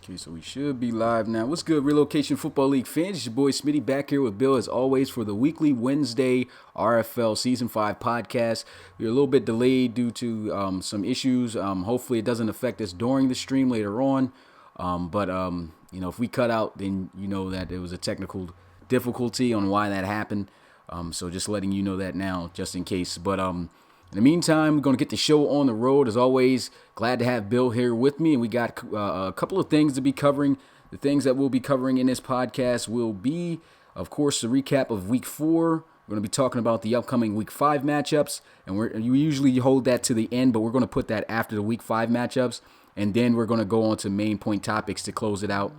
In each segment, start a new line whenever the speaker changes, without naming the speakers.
Okay, so we should be live now. What's good, Relocation Football League fans? It's your boy Smitty back here with Bill as always for the weekly Wednesday RFL Season 5 podcast. We're a little bit delayed due to some issues. Hopefully it doesn't affect us during the stream later on. But if we cut out, then you know that it was a technical difficulty on why that happened. So just letting you know that now, just in case. But in the meantime, we're going to get the show on the road. As always, glad to have Bill here with me. And we got a couple of things to be covering. The things that we'll be covering in this podcast will be, of course, a recap of Week 4. We're going to be talking about the upcoming Week 5 matchups. And you usually hold that to the end, but we're going to put that after the Week 5 matchups. And then we're going to go on to main point topics to close it out,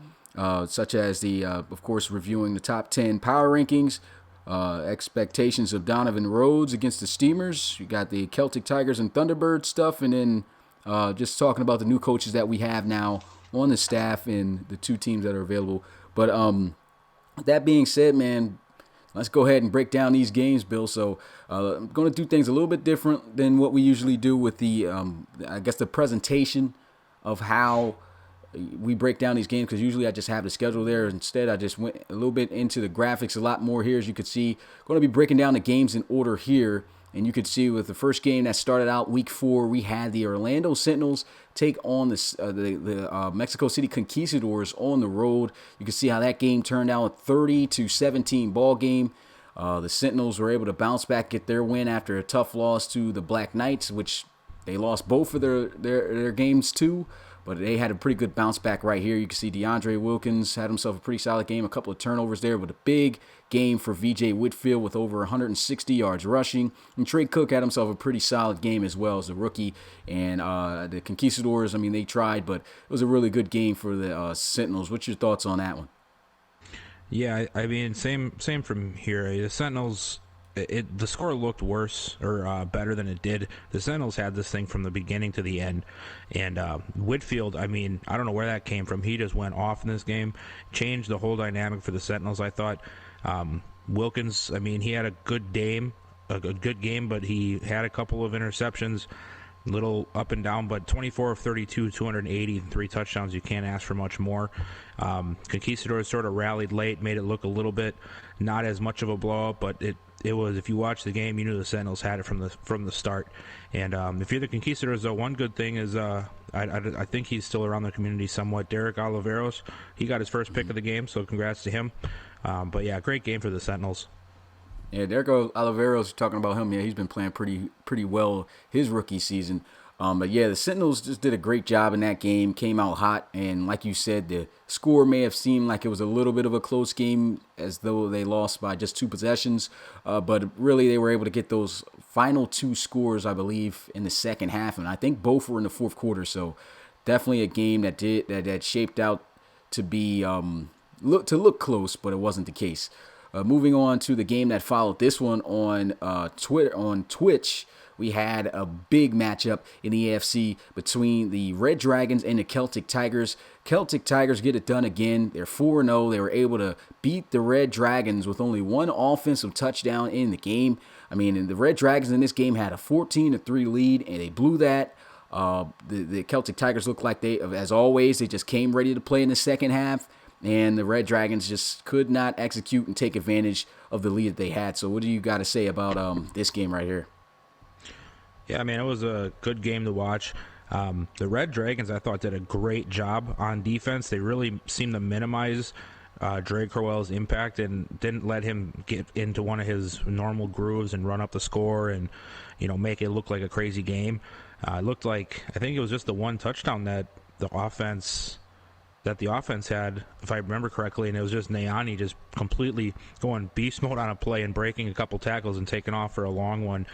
such as of course, reviewing the top 10 power rankings. Expectations of Donovan Rhodes against the Steamers. You got the Celtic Tigers and Thunderbirds stuff, and then just talking about the new coaches that we have now on the staff and the two teams that are available. But that being said, man, let's go ahead and break down these games, Bill. So I'm going to do things a little bit different than what we usually do with the presentation of how we break down these games, because usually I just have the schedule there. Instead, I just went a little bit into the graphics a lot more here, as you could see. Going to be breaking down the games in order here, and you could see with the first game that started out Week 4, we had the Orlando Sentinels take on the Mexico City Conquistadors on the road. You can see how that game turned out, a 30-17 ball game. The Sentinels were able to bounce back, get their win after a tough loss to the Black Knights, which they lost both of their games too. But they had a pretty good bounce back right here. You can see DeAndre Wilkins had himself a pretty solid game, a couple of turnovers there, but a big game for VJ Whitfield with over 160 yards rushing. And Trey Cook had himself a pretty solid game as well as a rookie. And the Conquistadors, I mean, they tried, but it was a really good game for the Sentinels. What's your thoughts on that one?
Yeah, I mean, same from here. The Sentinels, the score looked worse or better than it did. The Sentinels had this thing from the beginning to the end. And Whitfield, I mean, I don't know where that came from. He just went off in this game, changed the whole dynamic for the Sentinels, I thought. Wilkins, I mean, he had a good game, but he had a couple of interceptions, little up and down, but 24 of 32, 280, and 3 touchdowns. You can't ask for much more. Conquistadors sort of rallied late, made it look a little bit not as much of a blowout, but it was, if you watch the game, you knew the Sentinels had it from the start. And if you're the Conquistadors, though, one good thing is I think he's still around the community somewhat. Derek Oliveros, he got his first pick of the game, so congrats to him. But yeah, great game for the Sentinels.
Yeah, Derek Oliveros, talking about him, yeah, he's been playing pretty well his rookie season. But yeah, the Sentinels just did a great job in that game, came out hot, and like you said, the score may have seemed like it was a little bit of a close game, as though they lost by just 2 possessions, but really they were able to get those final 2 scores, I believe, in the second half, and I think both were in the fourth quarter, so definitely a game that shaped out to be look close, but it wasn't the case. Moving on to the game that followed this one on Twitch, we had a big matchup in the AFC between the Red Dragons and the Celtic Tigers. Celtic Tigers get it done again. They're 4-0. They were able to beat the Red Dragons with only 1 offensive touchdown in the game. I mean, the Red Dragons in this game had a 14-3 lead, and they blew that. The Celtic Tigers looked like as always, they just came ready to play in the second half. And the Red Dragons just could not execute and take advantage of the lead that they had. So what do you got to say about this game right here?
Yeah, I mean, it was a good game to watch. The Red Dragons, I thought, did a great job on defense. They really seemed to minimize Dre Crowell's impact and didn't let him get into one of his normal grooves and run up the score and, make it look like a crazy game. It looked like, I think it was just the 1 touchdown that the offense had, if I remember correctly, and it was just Nayani just completely going beast mode on a play and breaking a couple tackles and taking off for a long one.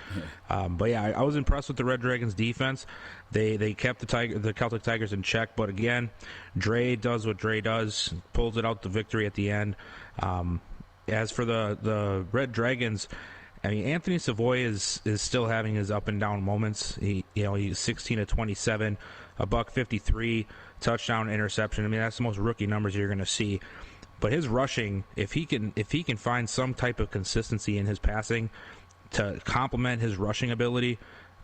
But yeah, I was impressed with the Red Dragons defense. They kept the Celtic Tigers in check, but again, Dre does what Dre does, pulls it out the victory at the end. As for the Red Dragons, I mean, Anthony Savoy is still having his up and down moments. He's 16 of 27, $153, touchdown, interception. I mean, that's the most rookie numbers you're going to see. But his rushing, if he can find some type of consistency in his passing to complement his rushing ability,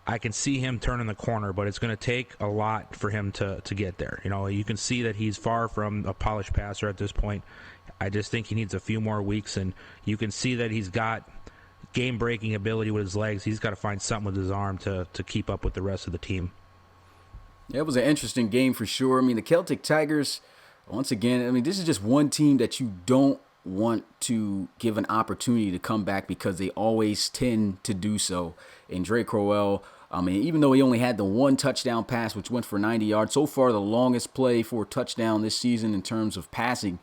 I can see him turning the corner, but it's going to take a lot for him to get there. You can see that he's far from a polished passer at this point. I just think he needs a few more weeks, and you can see that he's got game-breaking ability with his legs. He's got to find something with his arm to keep up with the rest of the team.
Yeah, it was an interesting game for sure. I mean, the Celtic Tigers, once again, I mean, this is just one team that you don't want to give an opportunity to come back because they always tend to do so. And Drake Crowell, I mean, even though he only had the one touchdown pass, which went for 90 yards, so far the longest play for a touchdown this season in terms of passing,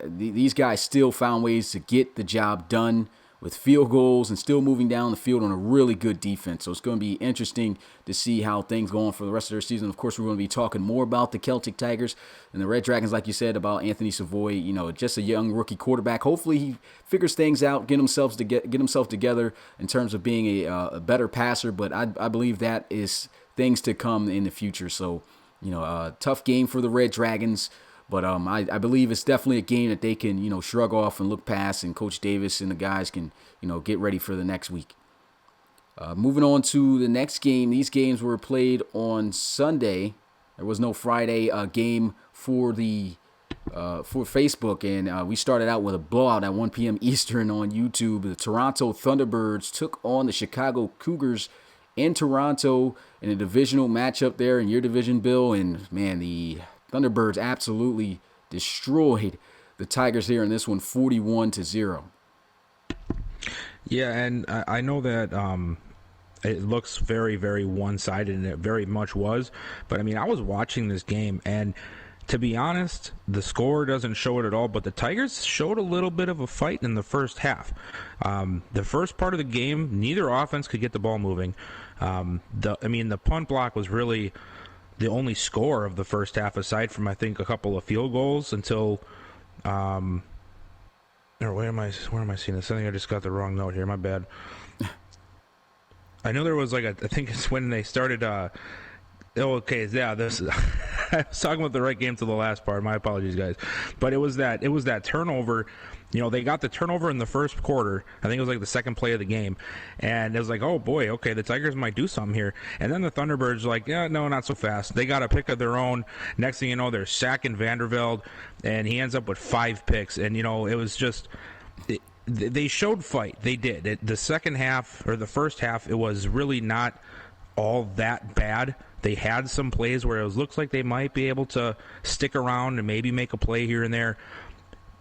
these guys still found ways to get the job done with field goals and still moving down the field on a really good defense. So it's going to be interesting to see how things go on for the rest of their season. Of course, we're going to be talking more about the Celtic Tigers and the Red Dragons, like you said, about Anthony Savoy, just a young rookie quarterback. Hopefully he figures things out, get himself together in terms of being a better passer. But I believe that is things to come in the future. So, a tough game for the Red Dragons. But I believe it's definitely a game that they can, shrug off and look past, and Coach Davis and the guys can, get ready for the next week. Moving on to the next game. These games were played on Sunday. There was no Friday game for Facebook, and we started out with a blowout at 1 p.m. Eastern on YouTube. The Toronto Thunderbirds took on the Chicago Cougars in Toronto in a divisional matchup there in your division, Bill. And man, the Thunderbirds absolutely destroyed the Tigers here in this one, 41-0.
Yeah, and I know that it looks very, very one-sided, and it very much was. But, I mean, I was watching this game, and to be honest, the score doesn't show it at all, but the Tigers showed a little bit of a fight in the first half. The first part of the game, neither offense could get the ball moving. The punt block was really the only score of the first half, aside from I think a couple of field goals until or where am I seeing this? I think I just got the wrong note here. My bad. I know there was I think it's when they started this I was talking about the right game to the last part. My apologies, guys. But it was that turnover. They got the turnover in the first quarter. I think it was the second play of the game. And it was oh boy, okay, the Tigers might do something here. And then the Thunderbirds were yeah, no, not so fast. They got a pick of their own. Next thing you know, they're sacking Vandervelde, and he ends up with 5 picks. And, it was just they showed fight. They did. The second half, or the first half, it was really not all that bad. They had some plays where it looks like they might be able to stick around and maybe make a play here and there.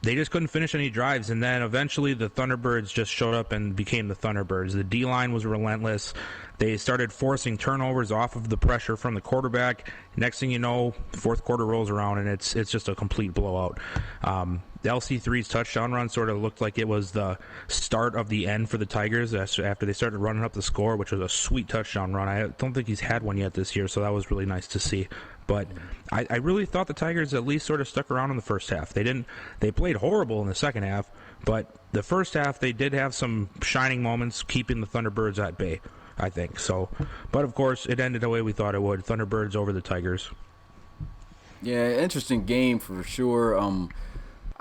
They just couldn't finish any drives, and then eventually the Thunderbirds just showed up and became the Thunderbirds. The D-line was relentless. They started forcing turnovers off of the pressure from the quarterback. Next thing you know, fourth quarter rolls around, and it's just a complete blowout. The LC3's touchdown run sort of looked like it was the start of the end for the Tigers after they started running up the score, which was a sweet touchdown run. I don't think he's had one yet this year, so that was really nice to see. But I really thought the Tigers at least sort of stuck around in the first half. They played horrible in the second half, but the first half they did have some shining moments, keeping the Thunderbirds at bay, I think. So, but of course, it ended the way we thought it would. Thunderbirds over the Tigers.
Yeah, interesting game for sure.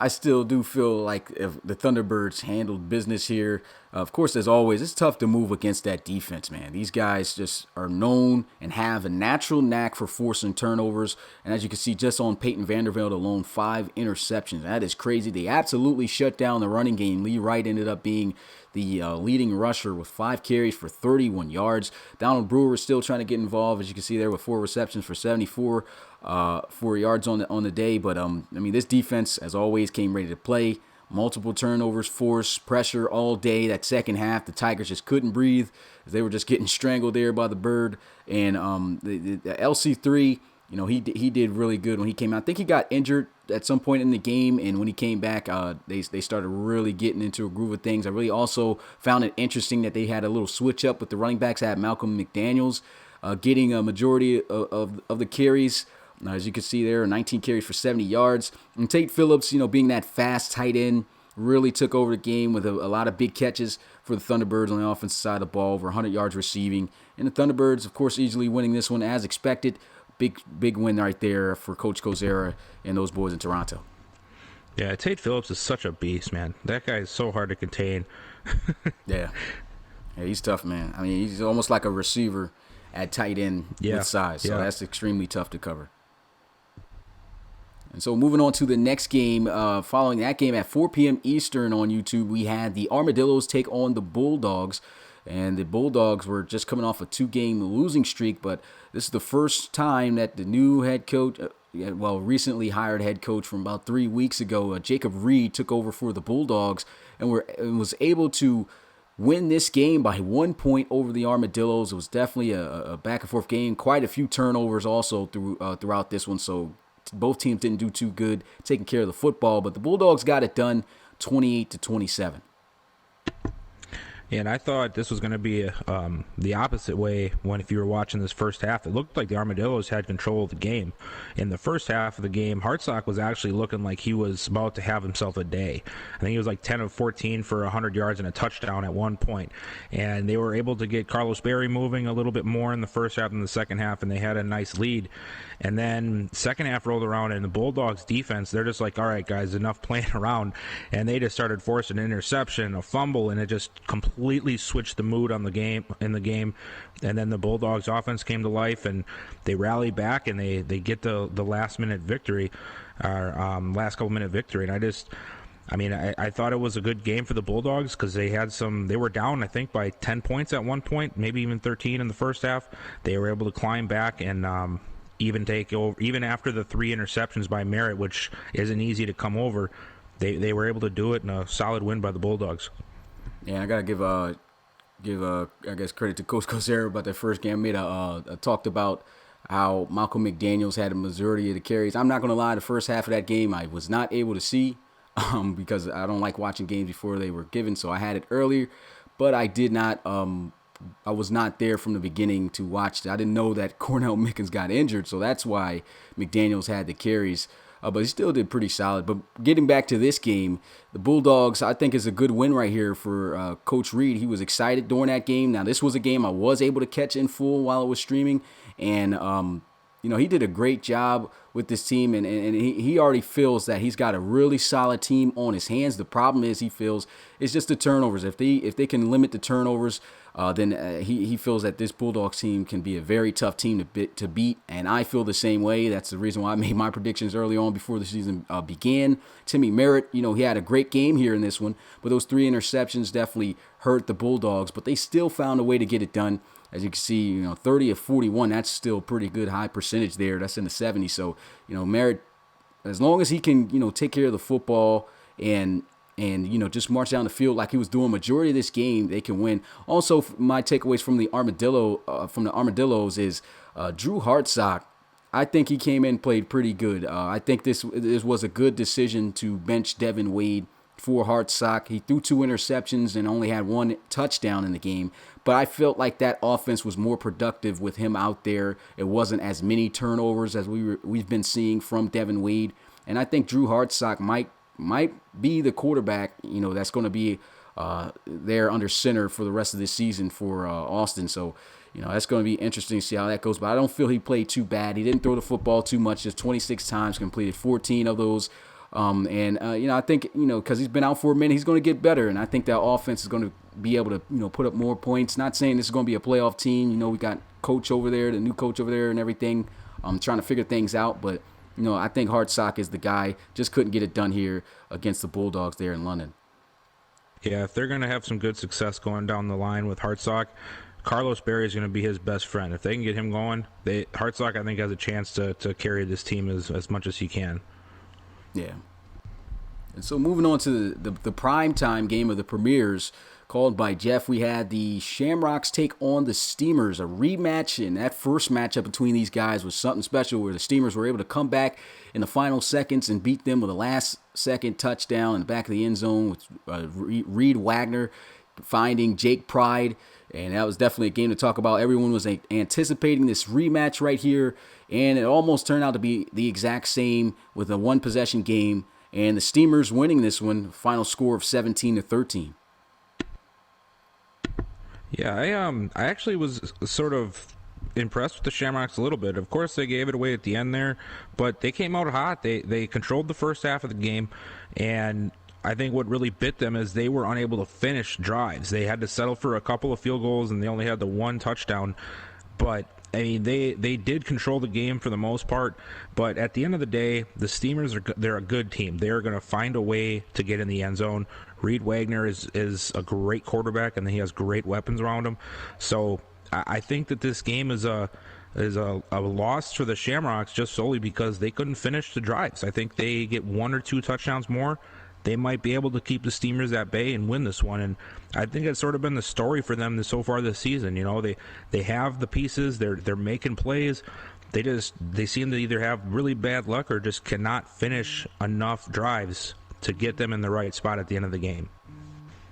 I still do feel like if the Thunderbirds handled business here. Of course, as always, it's tough to move against that defense, man. These guys just are known and have a natural knack for forcing turnovers. And as you can see, just on Peyton Vandervelde alone, 5 interceptions. That is crazy. They absolutely shut down the running game. Lee Wright ended up being the leading rusher with 5 carries for 31 yards. Donald Brewer is still trying to get involved, as you can see there, with 4 receptions for 74 4 yards on the day. But this defense, as always, came ready to play. Multiple turnovers, force, pressure all day. That second half, the Tigers just couldn't breathe. They were just getting strangled there by the bird. And the LC3, he did really good when he came out. I think he got injured at some point in the game, and when he came back, they started really getting into a groove of things. I really also found it interesting that they had a little switch up with the running backs. I had Malcolm McDaniels getting a majority of the carries. As you can see there, 19 carries for 70 yards. And Tate Phillips, being that fast tight end, really took over the game with a lot of big catches for the Thunderbirds on the offensive side of the ball, over 100 yards receiving. And the Thunderbirds, of course, easily winning this one as expected. Big win right there for Coach Kozera and those boys in Toronto.
Yeah, Tate Phillips is such a beast, man. That guy is so hard to contain.
Yeah. Yeah, he's tough, man. I mean, he's almost like a receiver at tight end with
Yeah,
size, so
yeah.
that's extremely tough to cover. And so moving on to the next game, following that game at 4 p.m. Eastern on YouTube, we had the Armadillos take on the Bulldogs. And the Bulldogs were just coming off a 2-game losing streak, but this is the first time that the new head coach, recently hired head coach from about 3 weeks ago, Jacob Reed, took over for the Bulldogs and was able to win this game by 1 point over the Armadillos. It was definitely a back and forth game. Quite a few turnovers also throughout this one. So both teams didn't do too good taking care of the football, but the Bulldogs got it done 28-27.
And I thought this was going to be the opposite way when if you were watching this first half. It looked like the Armadillos had control of the game. In the first half of the game, Hartsock was actually looking like he was about to have himself a day. I think he was like 10 of 14 for 100 yards and a touchdown at one point. And they were able to get Carlos Berry moving a little bit more in the first half and the second half, and they had a nice lead. And then second half rolled around, and the Bulldogs defense, they're just like, all right, guys, enough playing around. And they just started forcing an interception, a fumble, and it just completely switched the mood on the game. And then the Bulldogs offense came to life, and they rally back, and they get the last minute victory, or last couple minute victory. And I thought it was a good game for the Bulldogs because they were down, I think, by 10 points at one point, maybe even 13 in the first half. They were able to climb back and even take over, even after the 3 interceptions by Merritt, which isn't easy to come over. They were able to do it in a solid win by the Bulldogs.
Yeah, I gotta give I guess credit to Coach Cosero about that first game. I talked about how Malcolm McDaniels had a majority of the carries. I'm not gonna lie, the first half of that game I was not able to see because I don't like watching games before they were given, so I had it earlier, but I did not. I was not there from the beginning to watch it. I didn't know that Cornell Mickens got injured, so that's why McDaniels had the carries. But he still did pretty solid. But getting back to this game, the Bulldogs, I think, is a good win right here for Coach Reed. He was excited during that game. Now, this was a game I was able to catch in full while it was streaming. And, he did a great job with this team. And he already feels that he's got a really solid team on his hands. The problem is he feels it's just the turnovers. If they can limit the turnovers, then he feels that this Bulldogs team can be a very tough team to beat, and I feel the same way. That's the reason why I made my predictions early on before the season began. Timmy Merritt, he had a great game here in this one, but those 3 interceptions definitely hurt the Bulldogs, but they still found a way to get it done. As you can see, 30 of 41, that's still pretty good high percentage there. That's in the 70s. So, Merritt, as long as he can, take care of the football and just march down the field like he was doing majority of this game, they can win. Also, my takeaways from the Armadillos is Drew Hartsock. I think he came in and played pretty good. I think this was a good decision to bench Devin Wade for Hartsock. He threw 2 interceptions and only had 1 touchdown in the game. But I felt like that offense was more productive with him out there. It wasn't as many turnovers as we've been seeing from Devin Wade. And I think Drew Hartsock might be the quarterback, that's going to be there under center for the rest of this season for Austin. So, that's going to be interesting to see how that goes. But I don't feel he played too bad. He didn't throw the football too much, just 26 times, completed 14 of those. I think, because he's been out for a minute, he's going to get better. And I think that offense is going to be able to, put up more points. Not saying this is going to be a playoff team. We got coach over there, the new coach over there and everything. Trying to figure things out. But, I think Hartsock is the guy. Just couldn't get it done here against the Bulldogs there in London.
Yeah, if they're going to have some good success going down the line with Hartsock, Carlos Berry is going to be his best friend. If they can get him going, Hartsock, I think, has a chance to carry this team as much as he can.
Yeah. And so moving on to the primetime game of the Premiers called by Jeff, we had the Shamrocks take on the Steamers, a rematch. And that first matchup between these guys was something special where the Steamers were able to come back in the final seconds and beat them with a last-second touchdown in the back of the end zone with Reed Wagner finding Jake Pride. And that was definitely a game to talk about. Everyone was anticipating this rematch right here, and it almost turned out to be the exact same with a one-possession game, and the Steamers winning this one, final score of 17-13.
Yeah, I actually was sort of impressed with the Shamrocks a little bit. Of course, they gave it away at the end there, but they came out hot. They controlled the first half of the game, and I think what really bit them is they were unable to finish drives. They had to settle for a couple of field goals, and they only had the one touchdown. But I mean, they did control the game for the most part. But at the end of the day, the Steamers they're a good team. They're going to find a way to get in the end zone. Reed Wagner is a great quarterback, and he has great weapons around him. So I think that this game is a loss for the Shamrocks just solely because they couldn't finish the drives. I think they get one or two touchdowns more, they might be able to keep the Steamers at bay and win this one. And I think it's sort of been the story for them so far this season. You know, they have the pieces, they're making plays. They seem to either have really bad luck or just cannot finish enough drives to get them in the right spot at the end of the game.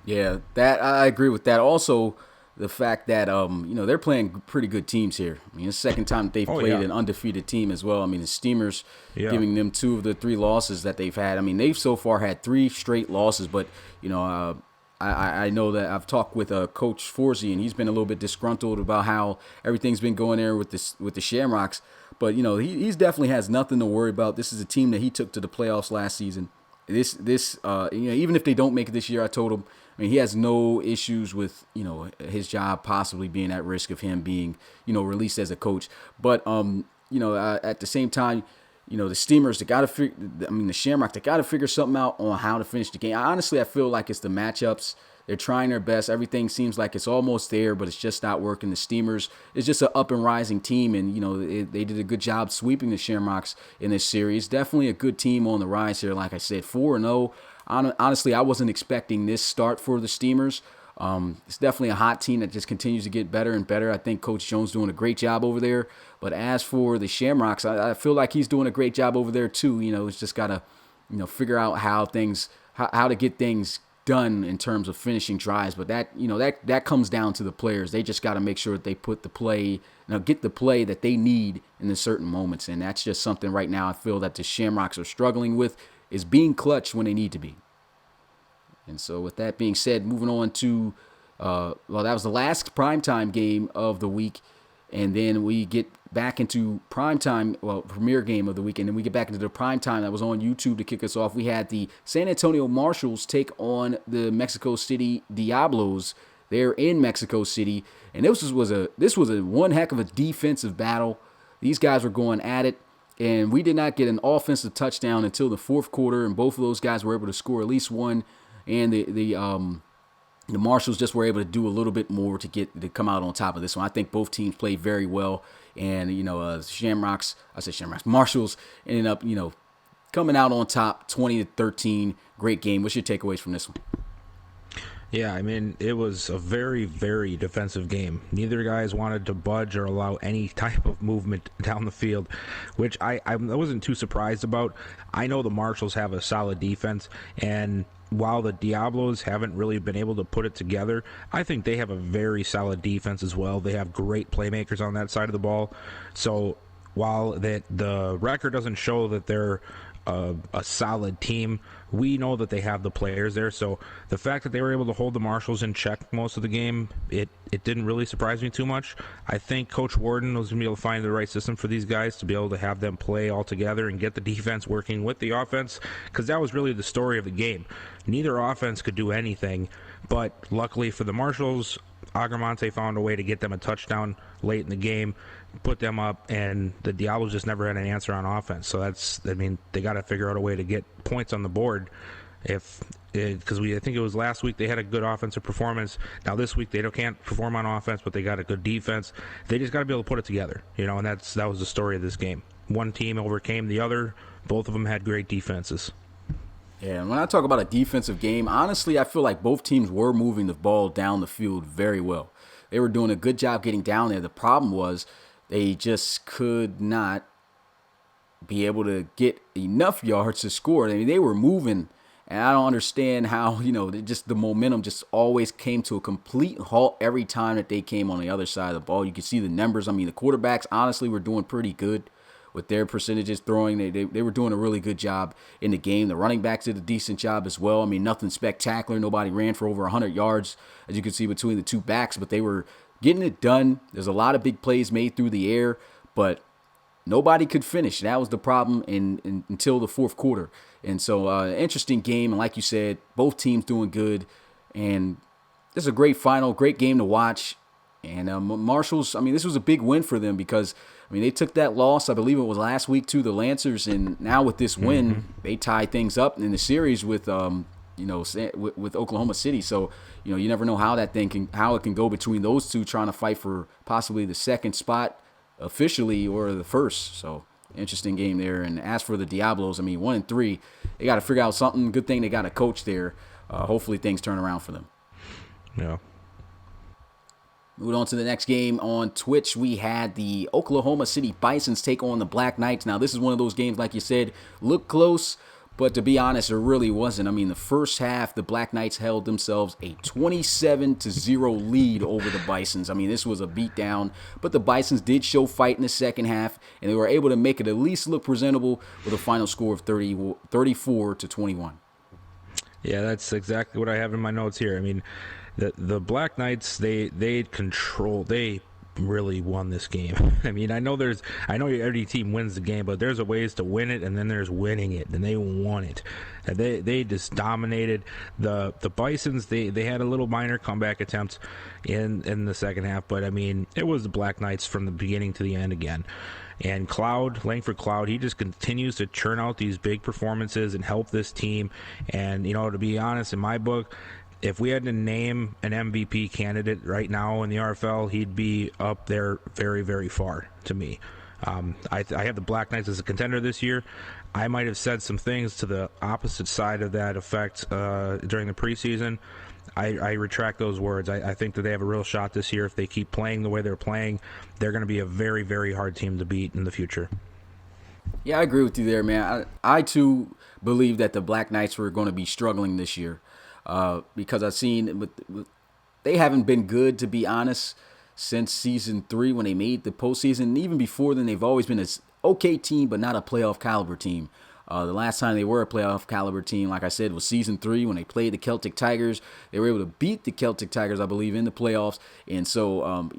Yeah, that I agree with that. Also, the fact that they're playing pretty good teams here. I mean, it's the second time that they've played an undefeated team as well. I mean, the Steamers giving them 2 of the 3 losses that they've had. I mean, they've so far had 3 straight losses, but I know that I've talked with Coach Forsey, and he's been a little bit disgruntled about how everything's been going there with the Shamrocks. But he's definitely has nothing to worry about. This is a team that he took to the playoffs last season. Even if they don't make it this year, I told him. I mean, he has no issues with his job possibly being at risk of him being released as a coach. But at the same time, the Steamers, the Shamrocks, they got to figure something out on how to finish the game. I feel like it's the matchups. They're trying their best. Everything seems like it's almost there, but it's just not working. The Steamers is just an up and rising team, and they did a good job sweeping the Shamrocks in this series. Definitely a good team on the rise here. Like I said, 4-0. Honestly, I wasn't expecting this start for the Steamers. It's definitely a hot team that just continues to get better and better. I think Coach Jones doing a great job over there. But as for the Shamrocks, I feel like he's doing a great job over there too. It's just got to figure out how to get things done in terms of finishing drives. But that comes down to the players. They just got to make sure that they put the play, get the play that they need in the certain moments. And that's just something right now I feel that the Shamrocks are struggling with, is being clutch when they need to be. And so with that being said, moving on to, that was the last primetime game of the week. And then we get back into premier game of the week. And then we get back into the primetime that was on YouTube to kick us off. We had the San Antonio Marshals take on the Mexico City Diablos. They're in Mexico City. And this was a one heck of a defensive battle. These guys were going at it. And we did not get an offensive touchdown until the fourth quarter, and both of those guys were able to score at least one. And the Marshals just were able to do a little bit more to come out on top of this one. I think both teams played very well, and Marshals ended up coming out on top, 20-13. Great game. What's your takeaways from this one?
Yeah, I mean, it was a very, very defensive game. Neither guys wanted to budge or allow any type of movement down the field, which I wasn't too surprised about. I know the Marshals have a solid defense, and while the Diablos haven't really been able to put it together, I think they have a very solid defense as well. They have great playmakers on that side of the ball. So while the record doesn't show that they're a solid team, we know that they have the players there. So the fact that they were able to hold the Marshals in check most of the game, it didn't really surprise me too much. I think Coach Warden was going to be able to find the right system for these guys to be able to have them play all together and get the defense working with the offense, because that was really the story of the game. Neither offense could do anything, but luckily for the Marshals, Agramonte found a way to get them a touchdown late in the game, put them up, and the Diablos just never had an answer on offense. So they got to figure out a way to get points on the board. Because I think it was last week they had a good offensive performance. Now this week they can't perform on offense, but they got a good defense. They just got to be able to put it together, and that was the story of this game. One team overcame the other. Both of them had great defenses.
Yeah, and when I talk about a defensive game, honestly, I feel like both teams were moving the ball down the field very well. They were doing a good job getting down there. The problem was they just could not be able to get enough yards to score. I mean, they were moving, and I don't understand how, the momentum just always came to a complete halt every time that they came on the other side of the ball. You can see the numbers. I mean, the quarterbacks, honestly, were doing pretty good with their percentages throwing. They were doing a really good job in the game. The running backs did a decent job as well. I mean, nothing spectacular. Nobody ran for over 100 yards, as you can see between the two backs, but they were getting it done. There's a lot of big plays made through the air, but nobody could finish. That was the problem until the fourth quarter. And so, interesting game. And like you said, both teams doing good. And this is a great final, great game to watch. And Marshall's, I mean, this was a big win for them because, I mean, they took that loss, I believe it was last week, to the Lancers. And now with this win, they tied things up in the series with, with Oklahoma City. So, you never know how how it can go between those two trying to fight for possibly the second spot officially or the first. So, interesting game there. And as for the Diablos, I mean, 1-3, they got to figure out something. Good thing they got a coach there. Hopefully things turn around for them.
Yeah.
Moving on to the next game on Twitch, we had the Oklahoma City Bisons take on the Black Knights. Now, this is one of those games, like you said, looked close, but to be honest, it really wasn't. I mean, the first half, the Black Knights held themselves a 27-0 lead over the Bisons. I mean, this was a beatdown, but the Bisons did show fight in the second half, and they were able to make it at least look presentable with a final score of 34-21.
Yeah, that's exactly what I have in my notes here. I mean, the Black Knights, they really won this game. I mean, I know every team wins the game, but there's a ways to win it, and then there's winning it, and they won it. And they just dominated the Bisons. They had a little minor comeback attempt in the second half, but I mean, it was the Black Knights from the beginning to the end again. And Langford Cloud, he just continues to churn out these big performances and help this team. And, to be honest, in my book, if we had to name an MVP candidate right now in the RFL, he'd be up there very, very far to me. I have the Black Knights as a contender this year. I might have said some things to the opposite side of that effect during the preseason. I retract those words. I think that they have a real shot this year. If they keep playing the way they're playing, they're going to be a very, very hard team to beat in the future.
Yeah, I agree with you there, man. I too believe that the Black Knights were going to be struggling this year because I've seen they haven't been good, to be honest, since season 3 when they made the postseason. And even before then, they've always been an okay team, but not a playoff caliber team. The last time they were a playoff caliber team, like I said, was season 3 when they played the Celtic Tigers. They were able to beat the Celtic Tigers, I believe, in the playoffs. And so,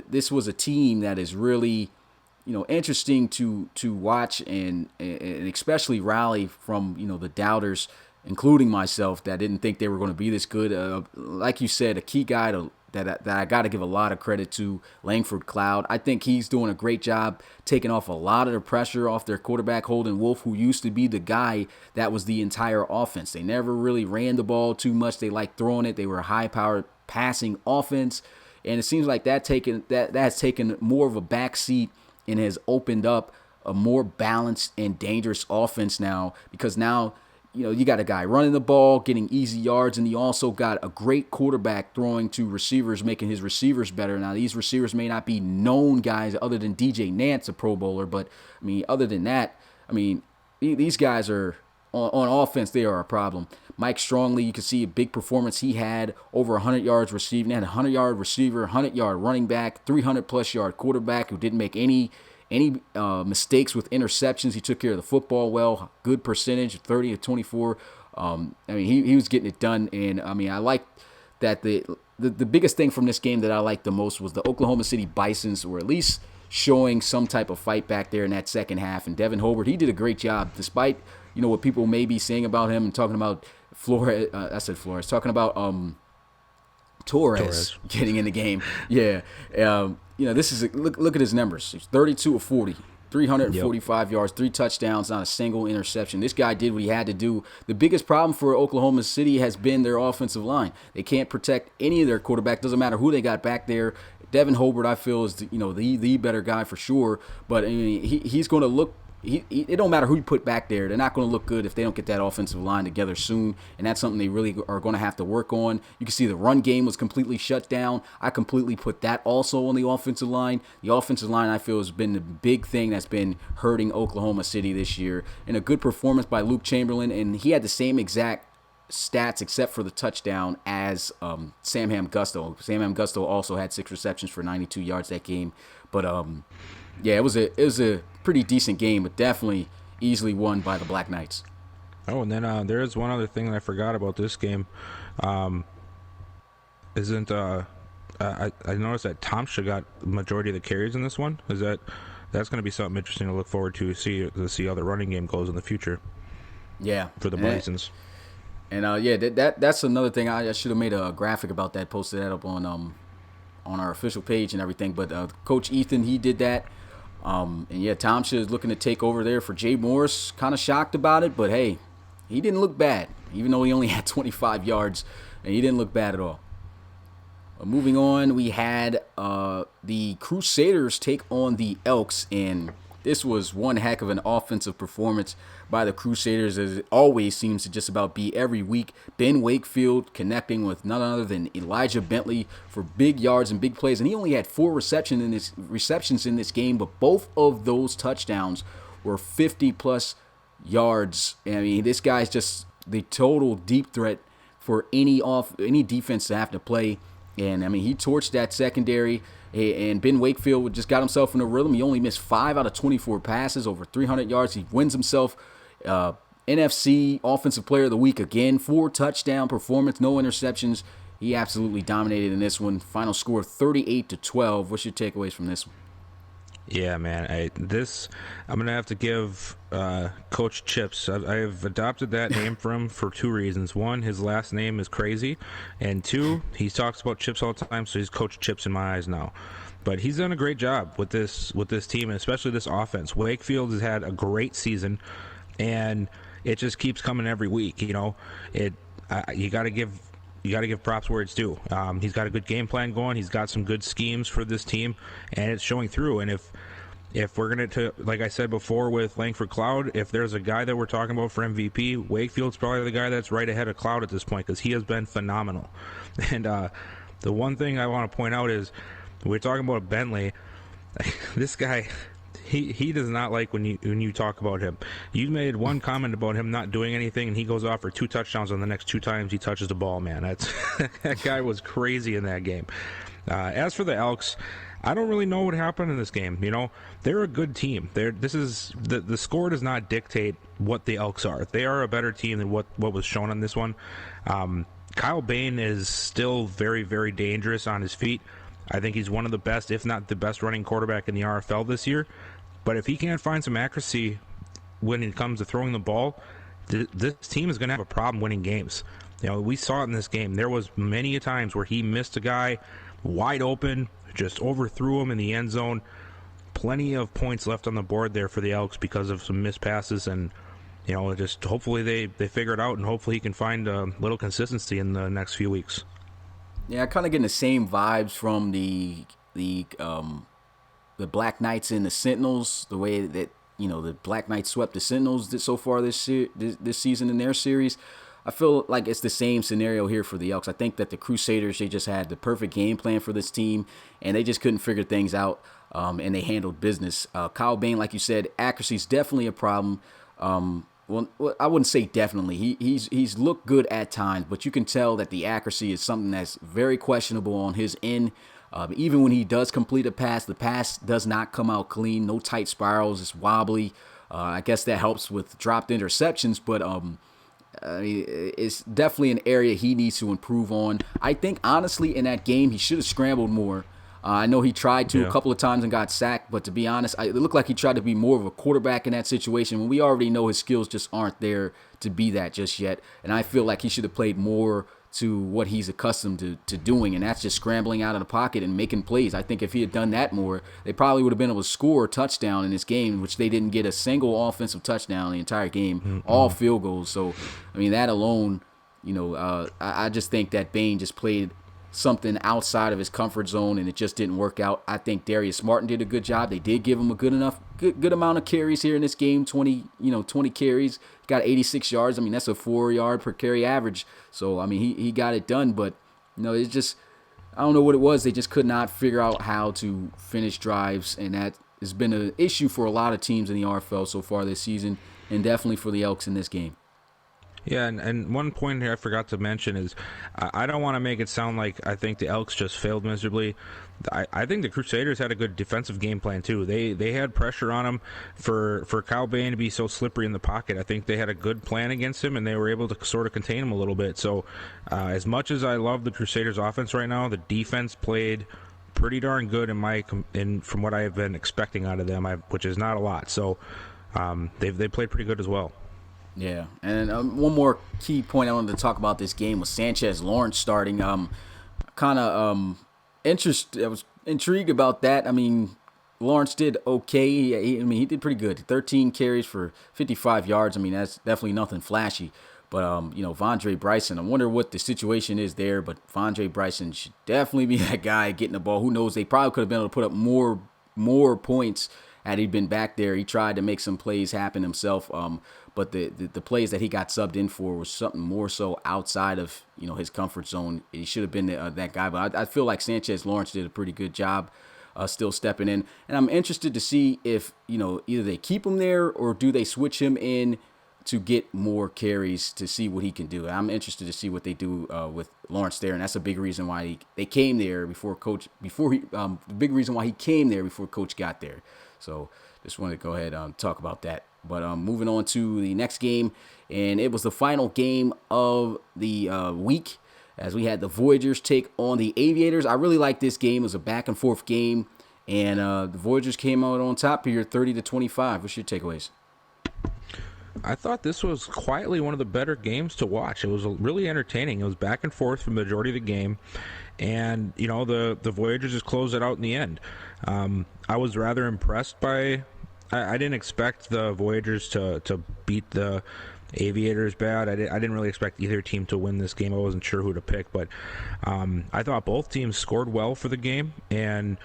this was a team that is really, interesting to watch and especially rally from, the doubters, including myself, that didn't think they were going to be this good. Like you said, a key guy that I got to give a lot of credit to, Langford Cloud. I think he's doing a great job taking off a lot of the pressure off their quarterback, Holden Wolf, who used to be the guy that was the entire offense. They never really ran the ball too much. They liked throwing it. They were a high-powered passing offense. And it seems like that's taken more of a backseat and has opened up a more balanced and dangerous offense now, because now you got a guy running the ball, getting easy yards, and you also got a great quarterback throwing to receivers, making his receivers better. Now, these receivers may not be known guys other than DJ Nance, a Pro Bowler, but, I mean, other than that, I mean, these guys are, on offense, they are a problem. Mike Strongley, you can see a big performance he had, over 100 yards receiving. He had a 100-yard receiver, 100-yard running back, 300-plus yard quarterback who didn't make any mistakes with interceptions. He took care of the football well, good percentage, 30-24. I mean, he was getting it done, and I mean, I like that the biggest thing from this game that I liked the most was the Oklahoma City Bisons were at least showing some type of fight back there in that second half. And Devin Hobart, he did a great job, despite what people may be saying about him and talking about talking about Torres getting in the game. Yeah. This is look at his numbers. He's 32 of 40, 345 yards, 3 touchdowns, not a single interception. This guy did what he had to do. The biggest problem for Oklahoma City has been their offensive line. They can't protect any of their quarterback. Doesn't matter who they got back there. Devin Hobart, I feel, is the better guy for sure. But I mean, he's going to look. It don't matter who you put back there. They're not going to look good if they don't get that offensive line together soon, and that's something they really are going to have to work on. You can see the run game was completely shut down. I completely put that also on the offensive line. The offensive line, I feel, has been the big thing that's been hurting Oklahoma City this year. And a good performance by Luke Chamberlain, and he had the same exact stats except for the touchdown as Sam Hamgusto. Sam Hamgusto also had 6 receptions for 92 yards that game. But yeah, it was a pretty decent game, but definitely easily won by the Black Knights.
Oh, and then there is one other thing that I forgot about this game. I noticed that Tomsha got the majority of the carries in this one. Is that that's going to be something interesting to look forward to see how the running game goes in the future
Yeah,
for the Bisons.
And yeah, that's another thing. I should have made a graphic about that, posted that up on our official page and everything. But Coach Ethan, he did that. And yeah, Tomsha is looking to take over there for Jay Morris. Kind of shocked about it, but hey, he didn't look bad, even though he only had 25 yards, and he didn't look bad at all. Moving on, we had the Crusaders take on the Elks, and this was one heck of an offensive performance by the Crusaders, as it always seems to just about be every week. Ben Wakefield connecting with none other than Elijah Bentley for big yards and big plays, and he only had 4 receptions in this game, but both of those touchdowns were 50-plus yards. I mean, this guy's just the total deep threat for any defense to have to play. And, I mean, he torched that secondary, and Ben Wakefield just got himself in a rhythm. He only missed 5 out of 24 passes, over 300 yards. He wins himself NFC Offensive Player of the Week again. 4 touchdown performance, no interceptions. He absolutely dominated in this one. Final score 38-12. What's your takeaways from this one?
Yeah, man. I'm gonna have to give Coach Chips. I've adopted that name for him for 2 reasons. 1, his last name is crazy, and 2, he talks about Chips all the time, so he's Coach Chips in my eyes now. But he's done a great job with this team, and especially this offense. Wakefield has had a great season, and it just keeps coming every week. You know, you got to give props where it's due. He's got a good game plan going. He's got some good schemes for this team, and it's showing through. And if we're going to, like I said before with Langford Cloud, if there's a guy that we're talking about for MVP, Wakefield's probably the guy that's right ahead of Cloud at this point, because he has been phenomenal. And the one thing I want to point out is, we're talking about Bentley. This guy, he does not like when you talk about him. You made one comment about him not doing anything, and he goes off for 2 touchdowns on the next 2 times he touches the ball. Man, that guy was crazy in that game. As for the Elks, I don't really know what happened in this game. You know, they're a good team. The score does not dictate what the Elks are. They are a better team than what was shown on this one. Kyle Bain is still very, very dangerous on his feet. I think he's one of the best, if not the best, running quarterback in the RFL this year. But if he can't find some accuracy when it comes to throwing the ball, this team is going to have a problem winning games. You know, we saw it in this game. There was many a times where he missed a guy wide open, just overthrew him in the end zone. Plenty of points left on the board there for the Elks because of some missed passes, and you know, just hopefully they figure it out, and hopefully he can find a little consistency in the next few weeks.
Yeah, I kind of getting the same vibes from the Black Knights and the Sentinels. The way that, you know, the Black Knights swept the Sentinels so far this season in their series. I feel like it's the same scenario here for the Elks. I think that the Crusaders, they just had the perfect game plan for this team, and they just couldn't figure things out, and they handled business. Kyle Bain, like you said, accuracy is definitely a problem. Well, I wouldn't say definitely. He's looked good at times, but you can tell that the accuracy is something that's very questionable on his end. Even when he does complete a pass, the pass does not come out clean. No tight spirals. It's wobbly. I guess that helps with dropped interceptions, but it's definitely an area he needs to improve on. I think, honestly, in that game, he should have scrambled more. I know he tried to a couple of times and got sacked, but to be honest, it looked like he tried to be more of a quarterback in that situation when we already know his skills just aren't there to be that just yet. And I feel like he should have played more to what he's accustomed to doing, and that's just scrambling out of the pocket and making plays. I think if he had done that more, they probably would have been able to score a touchdown in this game, which they didn't get a single offensive touchdown the entire game, all field goals. So, I mean, that alone, you know, I just think that Bain just played something outside of his comfort zone, and it just didn't work out. I think Darius Martin did a good job. They did give him a good amount of carries here in this game, 20 carries. Got 86 yards. I mean, that's a 4-yard per carry average. So, I mean, he got it done, but you know, it's just, I don't know what it was. They just could not figure out how to finish drives, and that has been an issue for a lot of teams in the RFL so far this season, and definitely for the Elks in this game.
Yeah, and one point here I forgot to mention is I don't want to make it sound like I think the Elks just failed miserably. I think the Crusaders had a good defensive game plan too. They had pressure on him for Kyle Bain to be so slippery in the pocket. I think they had a good plan against him, and they were able to sort of contain him a little bit. So as much as I love the Crusaders offense right now, the defense played pretty darn good in from what I've been expecting out of them, which is not a lot. So they played pretty good as well.
Yeah, and one more key point I wanted to talk about this game was Sanchez Lawrence starting. Kind of I was intrigued about that. I mean, Lawrence did okay. He did pretty good. 13 carries for 55 yards. I mean, that's definitely nothing flashy. But Vondre Bryson, I wonder what the situation is there. But Vondre Bryson should definitely be that guy getting the ball. Who knows? They probably could have been able to put up more points had he been back there. He tried to make some plays happen himself. But the plays that he got subbed in for was something more so outside of his comfort zone. He should have been that guy. But I feel like Sanchez Lawrence did a pretty good job. Still stepping in, and I'm interested to see if either they keep him there or do they switch him in to get more carries to see what he can do. I'm interested to see what they do with Lawrence there, and that's a big reason why they came there before Coach. The big reason why he came there before Coach got there. So just wanted to go ahead and talk about that. But moving on to the next game, and it was the final game of the week, as we had the Voyagers take on the Aviators. I really like this game. It was a back and forth game, and the Voyagers came out on top here 30-25. What's your takeaways?
I thought this was quietly one of the better games to watch. It was really entertaining. It was back and forth for the majority of the game, and the Voyagers just closed it out in the end. I was rather impressed by. I didn't expect the Voyagers to beat the Aviators bad. I didn't really expect either team to win this game. I wasn't sure who to pick, but I thought both teams scored well for the game, and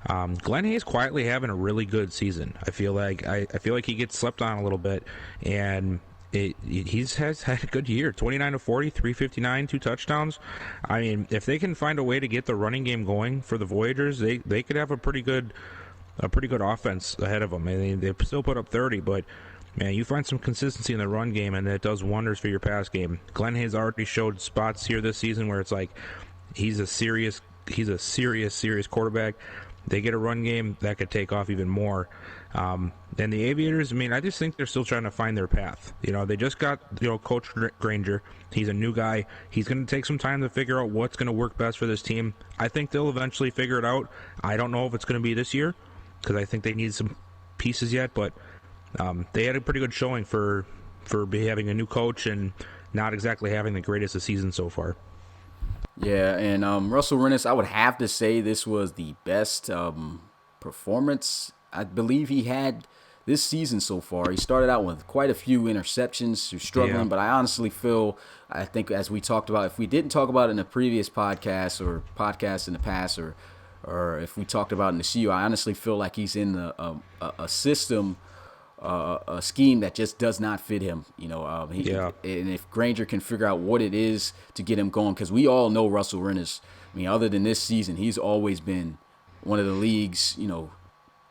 Glenn Hayes quietly having a really good season. I feel like he gets slept on a little bit, and he's had a good year. 29-40, 359, 2 touchdowns. I mean, if they can find a way to get the running game going for the Voyagers, they could have a pretty good offense ahead of them. I mean, they still put up 30, but man, you find some consistency in the run game, and it does wonders for your pass game. Glenn Hayes already showed spots here this season where it's like he's a serious quarterback. They get a run game that could take off even more. And the Aviators, I mean, I just think they're still trying to find their path. They just got Coach Granger. He's a new guy. He's going to take some time to figure out what's going to work best for this team. I think they'll eventually figure it out. I don't know if it's going to be this year because I think they need some pieces yet, but they had a pretty good showing for having a new coach and not exactly having the greatest of season so far.
Yeah, and Russell Rennes, I would have to say this was the best performance I believe he had this season so far. He started out with quite a few interceptions. He was struggling, but I honestly I think as we talked about, if we didn't talk about it in a previous podcast or podcasts in the past, or if we talked about it in the CU, I honestly feel like he's in a system, a scheme that just does not fit him. And if Granger can figure out what it is to get him going, because we all know Russell Rennes. I mean, other than this season, he's always been one of the league's,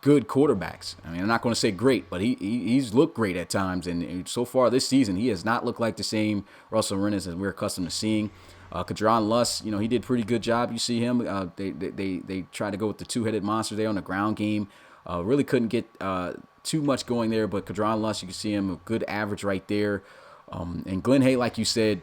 good quarterbacks. I mean, I'm not going to say great, but he's looked great at times. And so far this season, he has not looked like the same Russell Rennes as we're accustomed to seeing. Kadron Luss, he did a pretty good job. You see him. They tried to go with the two-headed monster there on the ground game. Really couldn't get too much going there, but Kadron Luss, you can see him a good average right there. And Glenn Hay, like you said,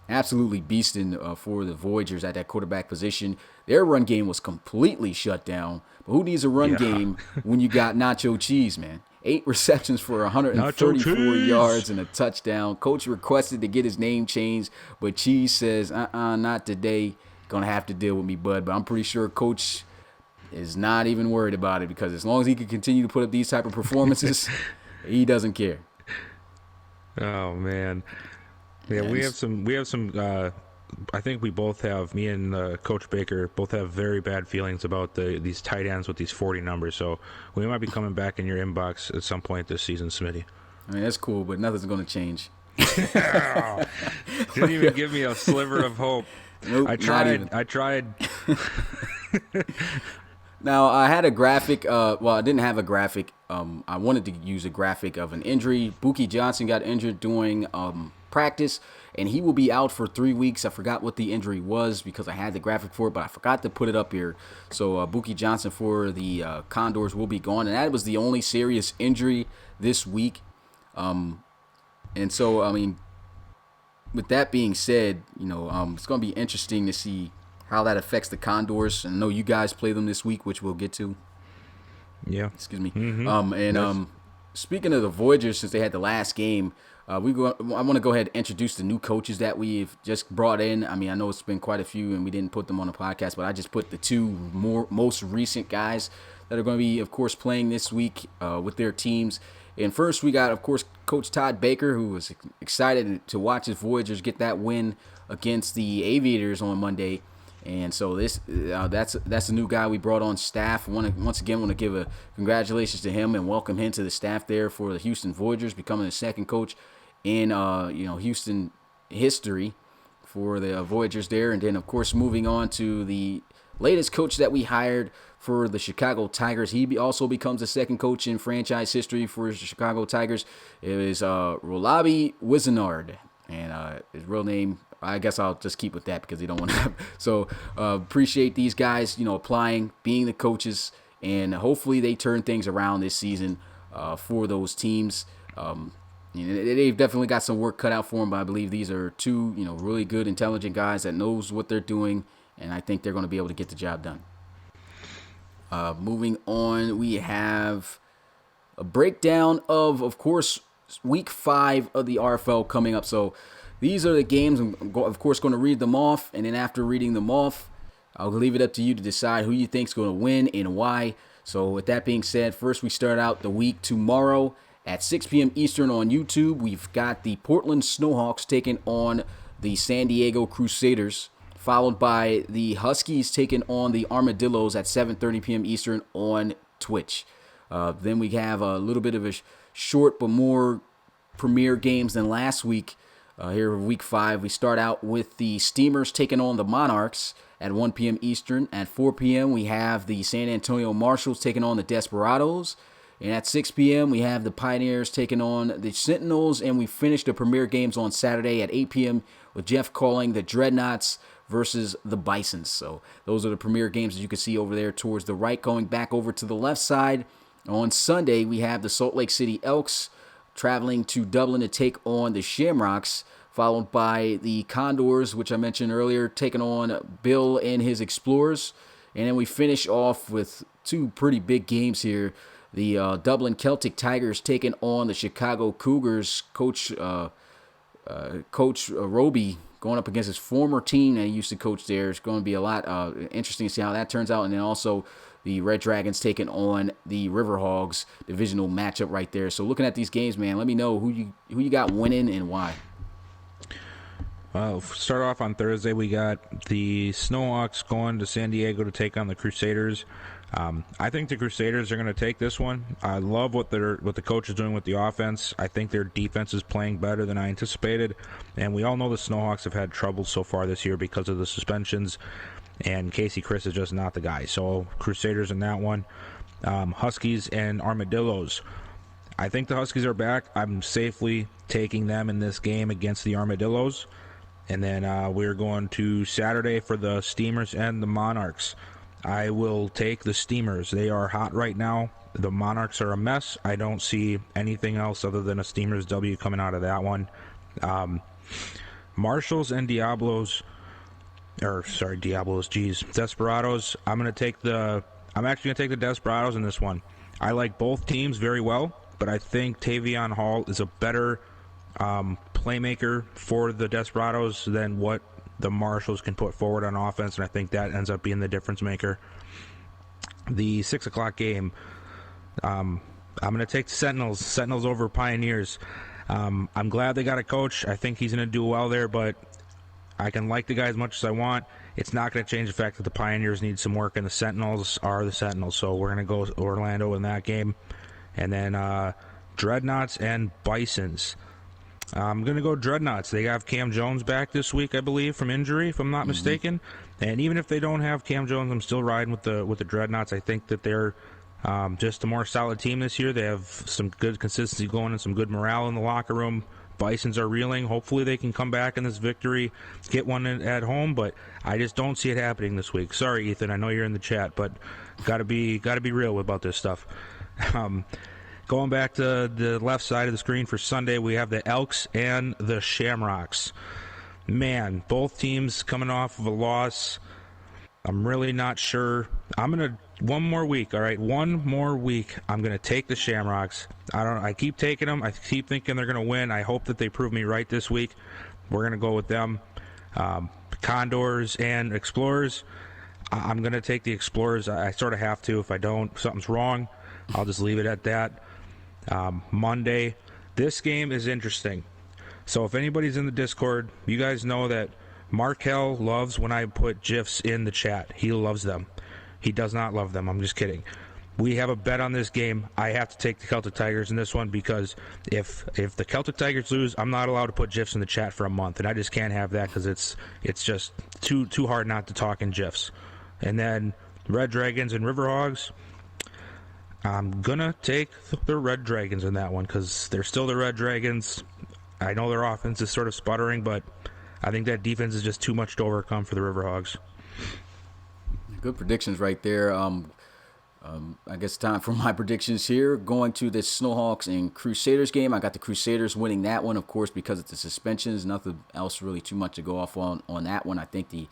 absolutely beasting for the Voyagers at that quarterback position. Their run game was completely shut down. But who needs a run game when you got Nacho Cheese, man? 8 receptions for 134 yards and a touchdown. Coach requested to get his name changed, but Cheese says, not today. Gonna have to deal with me, bud. But I'm pretty sure Coach is not even worried about it, because as long as he can continue to put up these type of performances, he doesn't care.
Oh man. Yeah, we have some. I think we both have. Me and Coach Baker both have very bad feelings about these tight ends with these 40 numbers. So we might be coming back in your inbox at some point this season, Smitty.
I mean, that's cool, but nothing's going to change.
Didn't even give me a sliver of hope.
Nope,
I tried.
Now, I had a graphic. I didn't have a graphic. I wanted to use a graphic of an injury. Buki Johnson got injured during practice, and he will be out for 3 weeks. I forgot what the injury was because I had the graphic for it, but I forgot to put it up here. So Buki Johnson for the Condors will be gone, and that was the only serious injury this week. And so, I mean, with that being said, it's going to be interesting to see how that affects the Condors. I know you guys play them this week, which we'll get to.
Yeah.
Excuse me.
Mm-hmm.
And
Yes.
speaking of the Voyagers, since they had the last game, I want to go ahead and introduce the new coaches that we've just brought in. I mean, I know it's been quite a few, and we didn't put them on the podcast, but I just put the two most recent guys that are going to be, of course, playing this week with their teams. And first, we got, of course, Coach Todd Baker, who was excited to watch his Voyagers get that win against the Aviators on Monday. And so that's a new guy we brought on staff. Once again want to give a congratulations to him and welcome him to the staff there for the Houston Voyagers, becoming the second coach in Houston history for the Voyagers there. And then of course moving on to the latest coach that we hired for the Chicago Tigers. He also becomes the second coach in franchise history for the Chicago Tigers. It is Rolabi Wizenard, and his real name, I guess I'll just keep with that because they don't want to have. So appreciate these guys, applying, being the coaches, and hopefully they turn things around this season for those teams. They've definitely got some work cut out for them, but I believe these are two, really good, intelligent guys that knows what they're doing, and I think they're going to be able to get the job done. Moving on, we have a breakdown of course, week 5 of the RFL coming up. So these are the games. I'm, of course, going to read them off, and then after reading them off, I'll leave it up to you to decide who you think is going to win and why. So with that being said, first we start out the week tomorrow at 6 p.m. Eastern on YouTube. We've got the Portland Snowhawks taking on the San Diego Crusaders, followed by the Huskies taking on the Armadillos at 7:30 p.m. Eastern on Twitch. Then we have a little bit of a short but more premier games than last week. Here week 5, we start out with the Steamers taking on the Monarchs at 1 p.m. Eastern. At 4 p.m., we have the San Antonio Marshals taking on the Desperados. And at 6 p.m., we have the Pioneers taking on the Sentinels. And we finish the premier games on Saturday at 8 p.m. with Jeff calling the Dreadnoughts versus the Bisons. So those are the premier games that you can see over there towards the right. Going back over to the left side, on Sunday, we have the Salt Lake City Elks traveling to Dublin to take on the Shamrocks, followed by the Condors, which I mentioned earlier, taking on Bill and his Explorers. And then we finish off with two pretty big games here. The Dublin Celtic Tigers taking on the Chicago Cougars. Coach Roby going up against his former team that he used to coach there. It's going to be a lot interesting to see how that turns out. And then also the Red Dragons taking on the Riverhogs, divisional matchup right there. So looking at these games, man, let me know who you got winning and why.
Start off on Thursday. We got the Snowhawks going to San Diego to take on the Crusaders. I think the Crusaders are going to take this one. I love what the coach is doing with the offense. I think their defense is playing better than I anticipated. And we all know the Snowhawks have had trouble so far this year because of the suspensions. And Casey Chris is just not the guy. So Crusaders in that one. Huskies and Armadillos. I think the Huskies are back. I'm safely taking them in this game against the Armadillos. And then we're going to Saturday for the Steamers and the Monarchs. I will take the Steamers. They are hot right now. The Monarchs are a mess. I don't see anything else other than a Steamers W coming out of that one. Marshals and Desperados. I'm actually going to take the Desperados in this one. I like both teams very well, but I think Tavion Hall is a better playmaker for the Desperados than what the Marshals can put forward on offense, and I think that ends up being the difference maker. The 6 o'clock game, I'm going to take the Sentinels over Pioneers. I'm glad they got a coach. I think he's going to do well there, but I can like the guy as much as I want. It's not going to change the fact that the Pioneers need some work, and the Sentinels are the Sentinels, so we're going to go Orlando in that game. And then Dreadnoughts and Bisons. I'm going to go Dreadnoughts. They have Cam Jones back this week, I believe, from injury, if I'm not mistaken. And even if they don't have Cam Jones, I'm still riding with the Dreadnoughts. I think that they're just a more solid team this year. They have some good consistency going and some good morale in the locker room. Bisons are reeling. Hopefully they can come back in this victory, get one at home, but I just don't see it happening this week. Sorry, Ethan. I know you're in the chat, but gotta be real about this stuff. Going back to the left side of the screen for Sunday, we have the Elks and the Shamrocks. Man, both teams coming off of a loss. I'm really not sure. One more week, all right? One more week. I'm gonna take the Shamrocks. I keep taking them. I keep thinking they're gonna win. I hope that they prove me right this week. We're gonna go with them. Condors and Explorers. I'm gonna take the Explorers. I sort of have to. If I don't, something's wrong. I'll just leave it at that. Monday. This game is interesting. So if anybody's in the Discord, you guys know that Markel loves when I put GIFs in the chat. He loves them. He does not love them. I'm just kidding. We have a bet on this game. I have to take the Celtic Tigers in this one because if the Celtic Tigers lose, I'm not allowed to put GIFs in the chat for a month, and I just can't have that because it's just too hard not to talk in GIFs. And then Red Dragons and Riverhogs. I'm gonna take the Red Dragons in that one because they're still the Red Dragons. I know their offense is sort of sputtering, but I think that defense is just too much to overcome for the Riverhogs.
Good predictions right there. I guess time for my predictions here. Going to the Snowhawks and Crusaders game. I got the Crusaders winning that one, of course, because of the suspensions. Nothing else really too much to go off on that one. I think the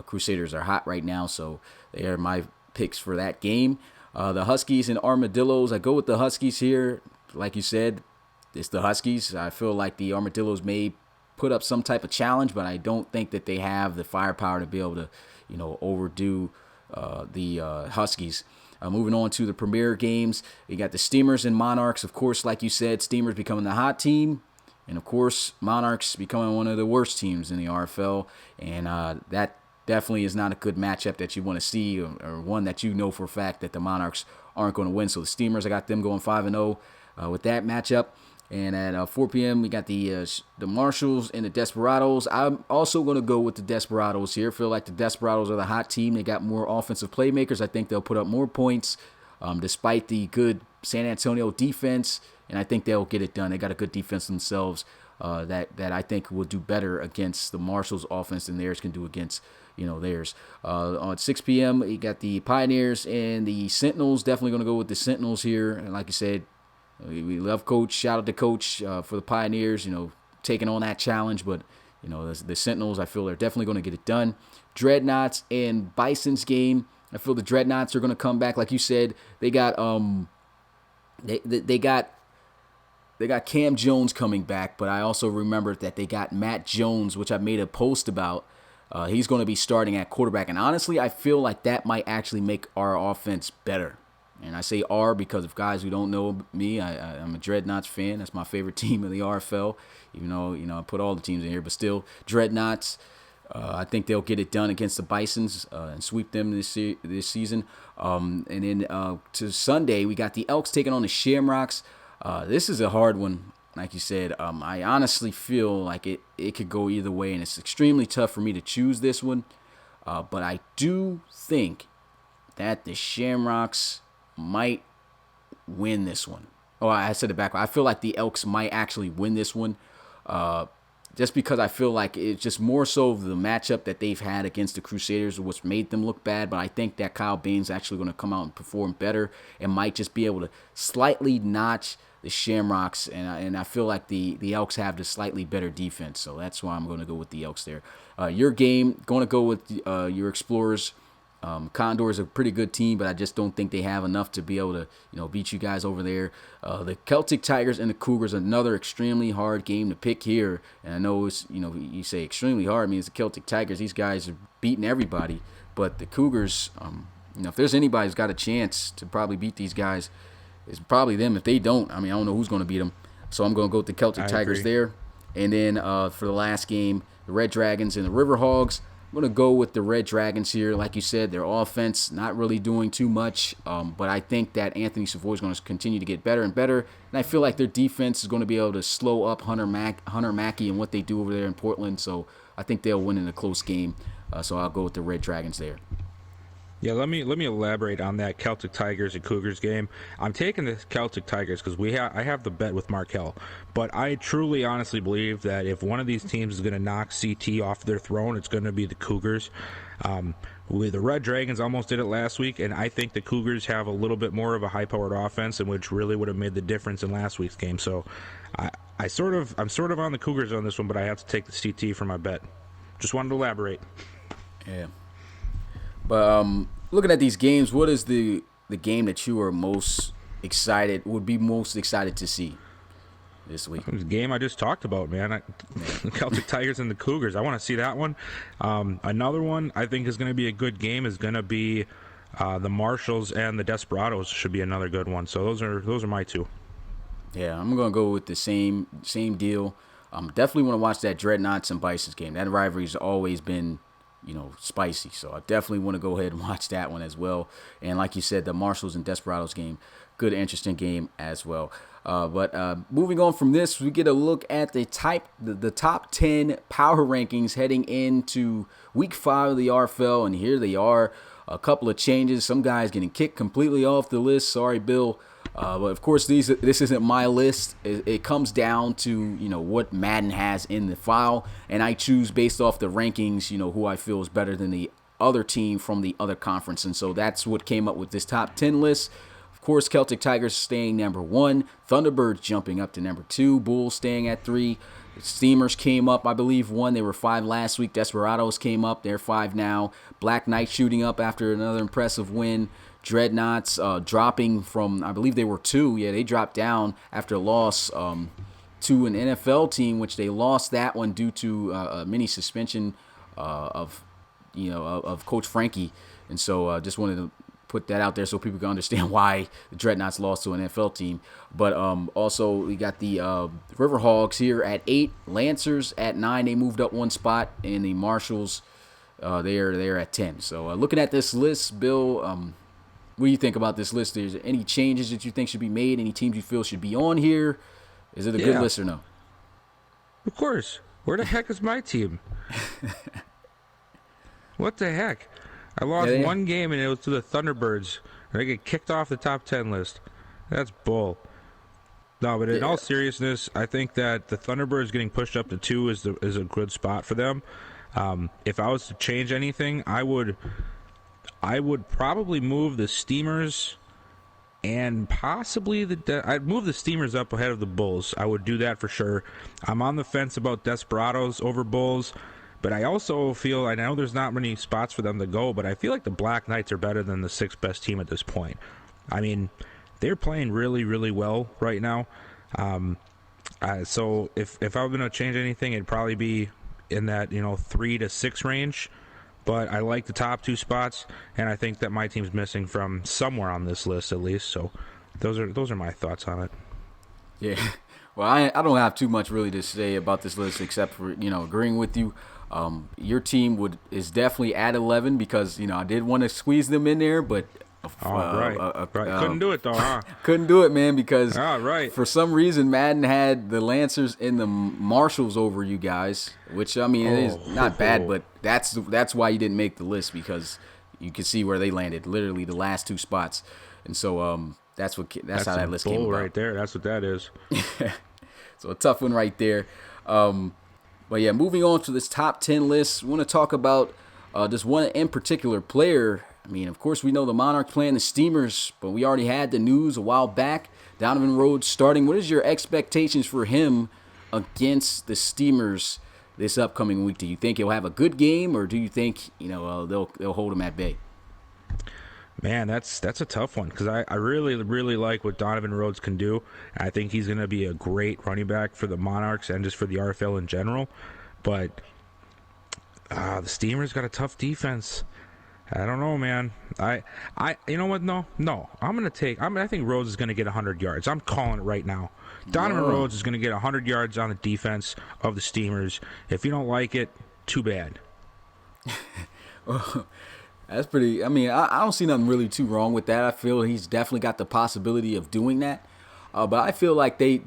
Crusaders are hot right now, so they are my picks for that game. The Huskies and Armadillos. I go with the Huskies here. Like you said, it's the Huskies. I feel like the Armadillos may put up some type of challenge, but I don't think that they have the firepower to be able to, overdo the Huskies. Moving on to the premier games, you got the Steamers and Monarchs. Of course, like you said, Steamers becoming the hot team, and of course, Monarchs becoming one of the worst teams in the RFL, and that definitely is not a good matchup that you want to see, or one that you know for a fact that the Monarchs aren't going to win. So the Steamers, I got them going 5-0 with that matchup. And at 4 p.m., we got the Marshals and the Desperados. I'm also going to go with the Desperados here. Feel like the Desperados are the hot team. They got more offensive playmakers. I think they'll put up more points despite the good San Antonio defense, and I think they'll get it done. They got a good defense themselves that I think will do better against the Marshals' offense than theirs can do against theirs. On 6 p.m., you got the Pioneers and the Sentinels. Definitely going to go with the Sentinels here. And like I said, we love Coach. Shout out to Coach for the Pioneers, taking on that challenge. But, the Sentinels, I feel, are definitely going to get it done. Dreadnoughts and Bison's game. I feel the Dreadnoughts are going to come back. Like you said, they got they got Cam Jones coming back, but I also remembered that they got Matt Jones, which I made a post about. He's going to be starting at quarterback. And honestly, I feel like that might actually make our offense better. And I say R because of guys who don't know me, I'm a Dreadnoughts fan. That's my favorite team in the RFL, even though, I put all the teams in here. But still, Dreadnoughts, I think they'll get it done against the Bisons and sweep them this season. And then to Sunday, we got the Elks taking on the Shamrocks. This is a hard one. Like you said, I honestly feel like it could go either way, and it's extremely tough for me to choose this one. But I do think that the Shamrocks might win this one. Oh, I said it backwards. I feel like the Elks might actually win this one. Just because I feel like it's just more so the matchup that they've had against the Crusaders, which made them look bad. But I think that Kyle Bain's actually going to come out and perform better and might just be able to slightly notch the Shamrocks. And I feel like the Elks have the slightly better defense. So that's why I'm going to go with the Elks there. Your game, going to go with your Explorers. Condors are a pretty good team, but I just don't think they have enough to be able to, beat you guys over there. The Celtic Tigers and the Cougars, another extremely hard game to pick here. And I know it's, you say extremely hard. I mean, it's the Celtic Tigers. These guys are beating everybody. But the Cougars, if there's anybody who's got a chance to probably beat these guys, it's probably them. If they don't, I don't know who's going to beat them. So I'm going to go with the Celtic Tigers there. And then for the last game, the Red Dragons and the Riverhogs. I'm going to go with the Red Dragons here. Like you said, their offense not really doing too much, but I think that Anthony Savoy is going to continue to get better and better, and I feel like their defense is going to be able to slow up Hunter Mackey and what they do over there in Portland, so I think they'll win in a close game, so I'll go with the Red Dragons there.
Yeah, let me elaborate on that Celtic Tigers and Cougars game. I'm taking the Celtic Tigers because I have the bet with Markel, but I truly, honestly believe that if one of these teams is going to knock CT off their throne, it's going to be the Cougars. The Red Dragons almost did it last week, and I think the Cougars have a little bit more of a high-powered offense, and which really would have made the difference in last week's game. So, I'm sort of on the Cougars on this one, but I have to take the CT for my bet. Just wanted to elaborate.
Yeah. But looking at these games, what is the game that you are most excited would be most excited to see this week?
The game I just talked about, man. The Celtic Tigers and the Cougars. I want to see that one. Another one I think is going to be a good game is going to be the Marshalls and the Desperados. Should be another good one. So those are my two.
Yeah, I'm gonna go with the same deal. Definitely want to watch that Dreadnoughts and Bisons game. That rivalry's always been, spicy. So I definitely want to go ahead and watch that one as well. And like you said, the Marshalls and Desperados game, good, interesting game as well. But moving on from this, we get a look at the top 10 power rankings heading into Week 5 of the RFL, and here they are. A couple of changes. Some guys getting kicked completely off the list. Sorry, Bill. But of course, this isn't my list. It comes down to what Madden has in the file, and I choose based off the rankings. Who I feel is better than the other team from the other conference, and so that's what came up with this top 10 list. Of course, Celtic Tigers staying number 1, Thunderbirds jumping up to number 2, Bulls staying at 3. Steamers came up, I believe, 1. They were 5 last week. Desperados came up. They're 5 now. Black Knight shooting up after another impressive win. Dreadnoughts dropping from, I believe they were 2. Yeah, they dropped down after a loss to an NFL team, which they lost that one due to a mini suspension of Coach Frankie. And so just wanted to put that out there so people can understand why the Dreadnoughts lost to an NFL team. But also we got the Riverhogs here at 8, Lancers at 9. They moved up one spot, and the Marshalls they're at 10. So looking at this list, Bill, what do you think about this list? Is there any changes that you think should be made? Any teams you feel should be on here? Is it a good list or no?
Of course. Where the heck is my team? What the heck? I lost one game, and it was to the Thunderbirds. And I get kicked off the top 10 list. That's bull. No, but in all seriousness, I think that the Thunderbirds getting pushed up to 2 is a good spot for them. If I was to change anything, I would probably move the Steamers and possibly I'd move the Steamers up ahead of the Bulls. I would do that for sure. I'm on the fence about Desperados over Bulls, but I also feel, I know there's not many spots for them to go, but I feel like the Black Knights are better than the 6th best team at this point. I mean, they're playing really, really well right now. So if I were going to change anything, it'd probably be in that 3 to 6 range. But I like the top 2 spots, and I think that my team's missing from somewhere on this list at least. So those are my thoughts on it.
Yeah. Well, I don't have too much really to say about this list except for agreeing with you. Your team is definitely at 11 because I did want to squeeze them in there, but
right. Couldn't do it though, huh?
Couldn't do it, man, because
right.
For some reason Madden had the Lancers and the Marshalls over you guys, which it is not bad, but that's why you didn't make the list, because you can see where they landed, literally the last 2 spots, and so that's how that list came about.
Right there, that's what that is.
So a tough one right there. But yeah, moving on to this top 10 list, we want to talk about just one in particular player. Of course, we know the Monarchs playing the Steamers, but we already had the news a while back. Donovan Rhodes starting. What is your expectations for him against the Steamers this upcoming week? Do you think he'll have a good game, or do you think they'll hold him at bay?
Man, that's a tough one, because I really, really like what Donovan Rhodes can do. I think he's going to be a great running back for the Monarchs and just for the RFL in general. But the Steamers got a tough defense. I don't know, man. You know what? No. I think Rhodes is going to get 100 yards. I'm calling it right now. Donovan Rhodes is going to get 100 yards on the defense of the Steamers. If you don't like it, too bad.
That's pretty. I don't see nothing really too wrong with that. I feel he's definitely got the possibility of doing that. But I feel like they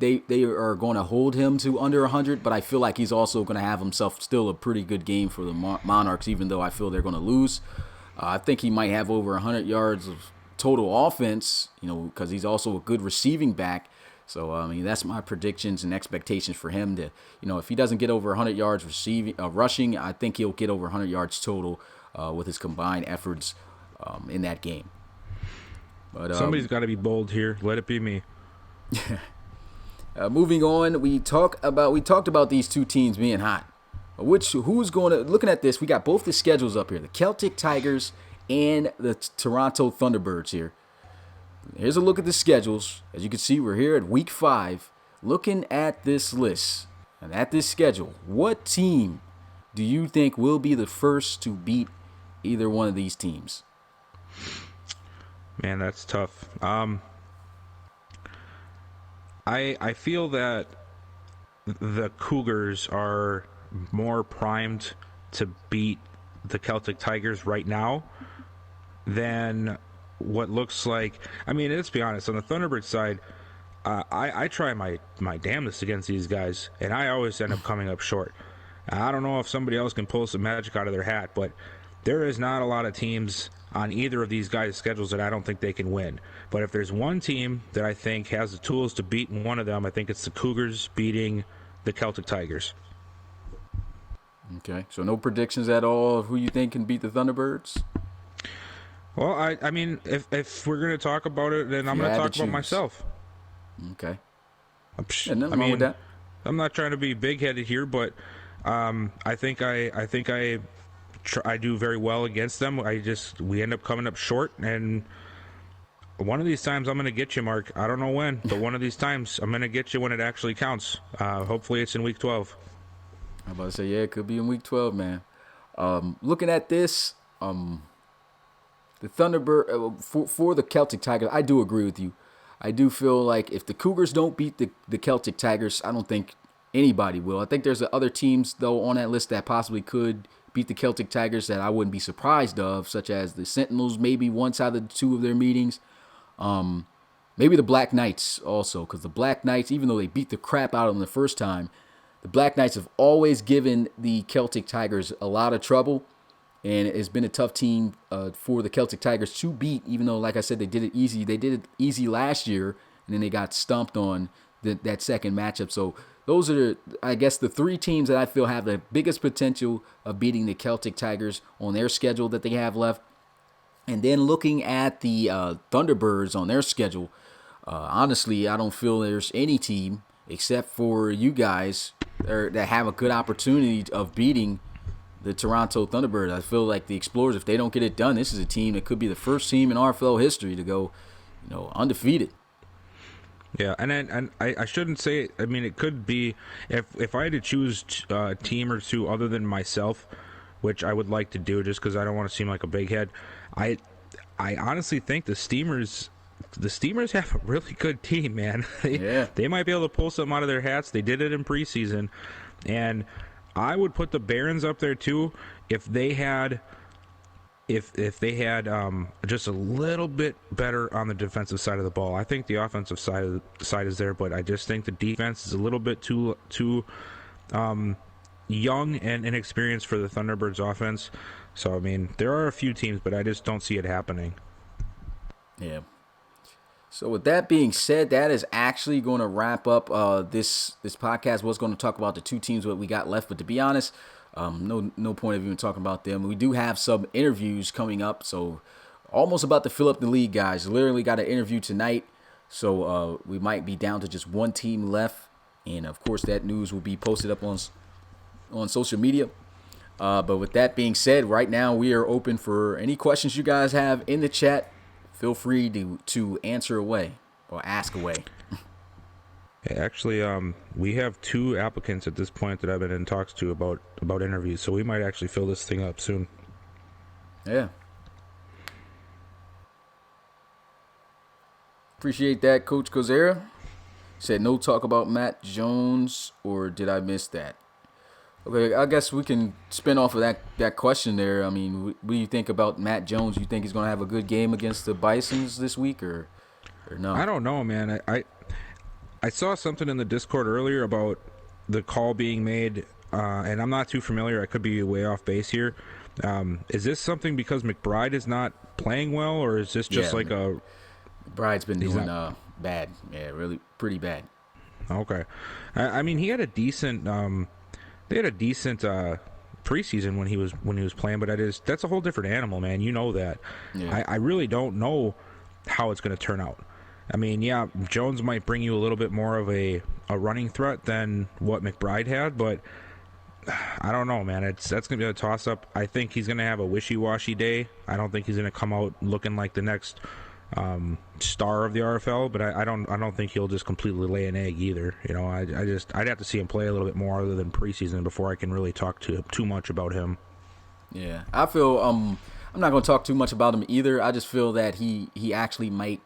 are going to hold him to under 100. But I feel like he's also going to have himself still a pretty good game for the Monarchs, even though I feel they're going to lose. I think he might have over 100 yards of total offense, because he's also a good receiving back. So, that's my predictions and expectations for him to, if he doesn't get over 100 yards rushing, I think he'll get over 100 yards total with his combined efforts in that game. But
somebody's got to be bold here. Let it be me.
Moving on, we talked about these two teams being hot. Looking at this, we got both the schedules up here. The Celtic Tigers and the Toronto Thunderbirds here. Here's a look at the schedules. As you can see, we're here at week 5. Looking at this list and at this schedule, what team do you think will be the first to beat either one of these teams?
Man, that's tough. I feel that the Cougars are more primed to beat the Celtic Tigers right now than what looks like. I mean, let's be honest. On the Thunderbird side, I try my damnedest against these guys, and I always end up coming up short. I don't know if somebody else can pull some magic out of their hat, but there is not a lot of teams on either of these guys' schedules that I don't think they can win. But if there's one team that I think has the tools to beat one of them, I think it's the Cougars beating the Celtic Tigers.
Okay, so no predictions at all of who you think can beat the Thunderbirds?
Well, I mean, if we're going to talk about it, then I'm going to talk about myself.
Okay.
I
Nothing wrong with that.
I'm not trying to be big-headed here, but I think I do very well against them. We end up coming up short, and one of these times I'm going to get you, Mark. I don't know when, but one of these times I'm going to get you when it actually counts. Hopefully it's in week 12.
I'm about to say, yeah, it could be in week 12, man. Looking at this, the Thunderbird, for the Celtic Tigers, I do agree with you. I do feel like if the Cougars don't beat the Celtic Tigers, I don't think anybody will. I think there's other teams, though, on that list that possibly could beat the Celtic Tigers that I wouldn't be surprised of, such as the Sentinels, maybe once out of the 2 of their meetings. Maybe the Black Knights also, because the Black Knights, even though they beat the crap out of them the first time, the Black Knights have always given the Celtic Tigers a lot of trouble, and it's been a tough team for the Celtic Tigers to beat, even though, like I said, they did it easy. They did it easy last year, and then they got stumped on that second matchup. So those are, I guess, the 3 teams that I feel have the biggest potential of beating the Celtic Tigers on their schedule that they have left. And then looking at the Thunderbirds on their schedule, honestly, I don't feel there's any team except for you guys that have a good opportunity of beating the Toronto Thunderbirds. I feel like the Explorers, if they don't get it done, this is a team that could be the first team in RFL history to go, undefeated.
Yeah, and I shouldn't say it. I mean, it could be if I had to choose a team or 2 other than myself, which I would like to do just because I don't want to seem like a big head. I honestly think the Steamers have a really good team, man. They might be able to pull something out of their hats. They did it in preseason, and I would put the Barons up there too if they had just a little bit better on the defensive side of the ball. I think the offensive side is there, but I just think the defense is a little bit too young and inexperienced for the Thunderbirds offense. So, I mean, there are a few teams, but I just don't see it happening.
Yeah. So with that being said, that is actually going to wrap up this podcast. Was going to talk about the 2 teams that we got left, but to be honest, no point of even talking about them. We do have some interviews coming up, so almost about to fill up the league, guys. Literally got an interview tonight, so we might be down to just 1 team left, and of course that news will be posted up on social media. But with that being said, right now we are open for any questions you guys have in the chat. Feel free to answer away or ask away.
Actually, we have 2 applicants at this point that I've been in talks to about interviews, so we might actually fill this thing up soon.
Yeah. Appreciate that, Coach Kozera. Said no talk about Matt Jones, or did I miss that? Okay, I guess we can spin off of that question there. I mean, what do you think about Matt Jones? You think he's going to have a good game against the Bisons this week, or no?
I don't know, man. I saw something in the Discord earlier about the call being made, and I'm not too familiar. I could be way off base here. Is this something because McBride is not playing well, or is this just
McBride's been doing bad. Yeah, really pretty bad.
Okay. I mean, he had a decent they had a decent preseason when he was playing, but that's a whole different animal, man. You know that. Yeah. I really don't know how it's going to turn out. I mean, yeah, Jones might bring you a little bit more of a running threat than what McBride had, but I don't know, man. That's gonna be a toss up. I think he's gonna have a wishy washy day. I don't think he's gonna come out looking like the next star of the RFL, but I don't think he'll just completely lay an egg either. I'd have to see him play a little bit more other than preseason before I can really talk too much about him.
Yeah, I feel I'm not going to talk too much about him either. I just feel that he actually might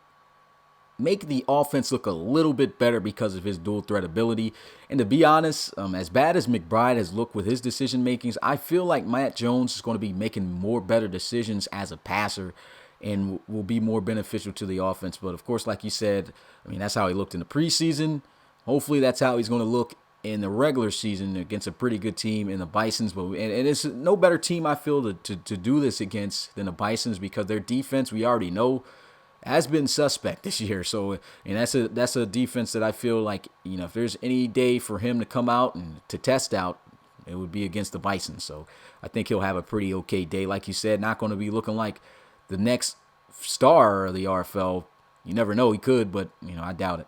make the offense look a little bit better because of his dual threat ability. And to be honest, as bad as McBride has looked with his decision makings, I feel like Matt Jones is going to be making more better decisions as a passer and will be more beneficial to the offense. But of course, like you said, I mean, that's how he looked in the preseason. Hopefully that's how he's going to look in the regular season against a pretty good team in the Bisons. But and it's no better team, I feel, to do this against than the Bisons, because their defense, we already know, has been suspect this year. So, and that's a defense that I feel like, if there's any day for him to come out and to test out, it would be against the Bison. So I think he'll have a pretty okay day. Like you said, not going to be looking like the next star of the RFL. You never know, he could, but I doubt it.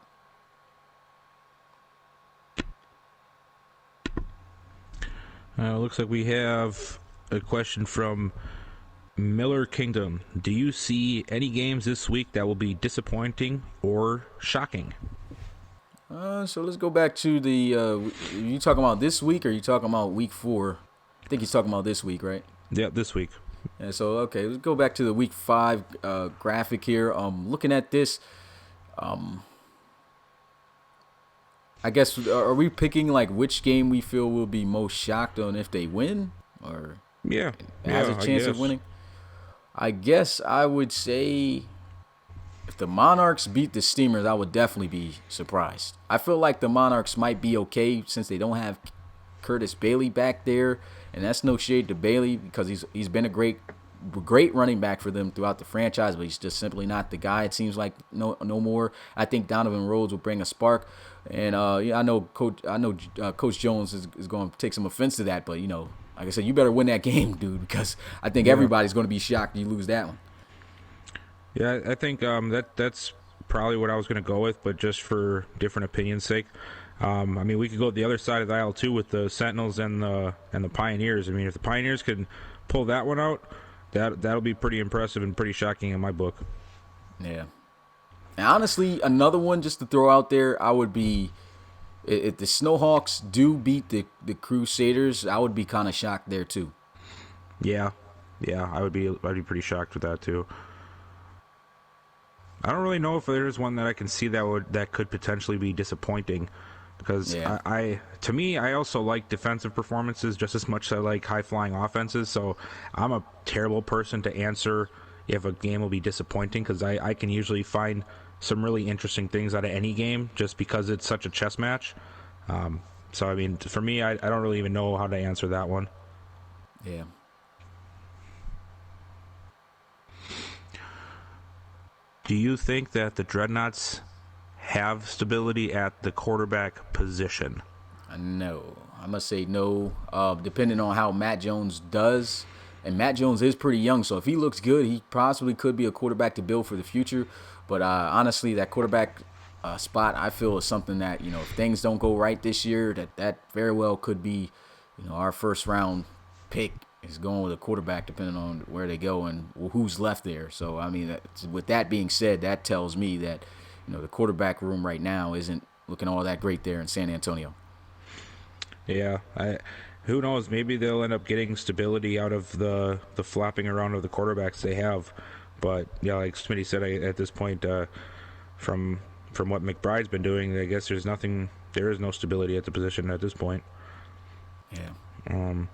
Looks like we have a question from Miller Kingdom. Do you see any games this week that will be disappointing or shocking?
So let's go back to the. You talking about this week, or you talking about week 4? I think he's talking about this week, right?
Yeah, this week.
Yeah. So okay, let's go back to the week 5 graphic here. Looking at this, I guess are we picking like which game we feel will be most shocked on if they win, or
Yeah,
has a chance of winning? I guess I would say if the Monarchs beat the Steamers, I would definitely be surprised. I feel like the Monarchs might be okay since they don't have Curtis Bailey back there, and that's no shade to Bailey because he's been a great running back for them throughout the franchise, but he's just simply not the guy. It seems like no more. I think Donovan Rhodes will bring a spark, and I know Coach Jones is going to take some offense to that, but like I said, you better win that game, dude, because I think everybody's going to be shocked you lose that one.
Yeah, I think that's probably what I was going to go with, but just for different opinion's sake. I mean, we could go the other side of the aisle too with the Sentinels and the Pioneers. I mean, if the Pioneers could pull that one out, that'll be pretty impressive and pretty shocking in my book.
Yeah. And honestly, another one just to throw out there, I would be, if the Snowhawks do beat the Crusaders, I would be kind of shocked there too.
Yeah, I'd be pretty shocked with that too. I don't really know if there's one that I can see that could potentially be disappointing, because to me, I also like defensive performances just as much as I like high-flying offenses, so I'm a terrible person to answer if a game will be disappointing, because I can usually find some really interesting things out of any game just because it's such a chess match. So, I mean, for me, I don't really even know how to answer that one.
Yeah.
Do you think that the Dreadnoughts have stability at the quarterback position?
No. I must say no. Depending on how Matt Jones does, and Matt Jones is pretty young, so if he looks good, he possibly could be a quarterback to build for the future. But honestly, that quarterback spot, I feel, is something that, if things don't go right this year, that very well could be, our first round pick is going with a quarterback, depending on where they go and who's left there. So, I mean, with that being said, that tells me that, the quarterback room right now isn't looking all that great there in San Antonio.
Yeah, who knows? Maybe they'll end up getting stability out of the flopping around of the quarterbacks they have. But yeah, like Smitty said, at this point, from what McBride's been doing, I guess there is no stability at the position at this point.
Yeah.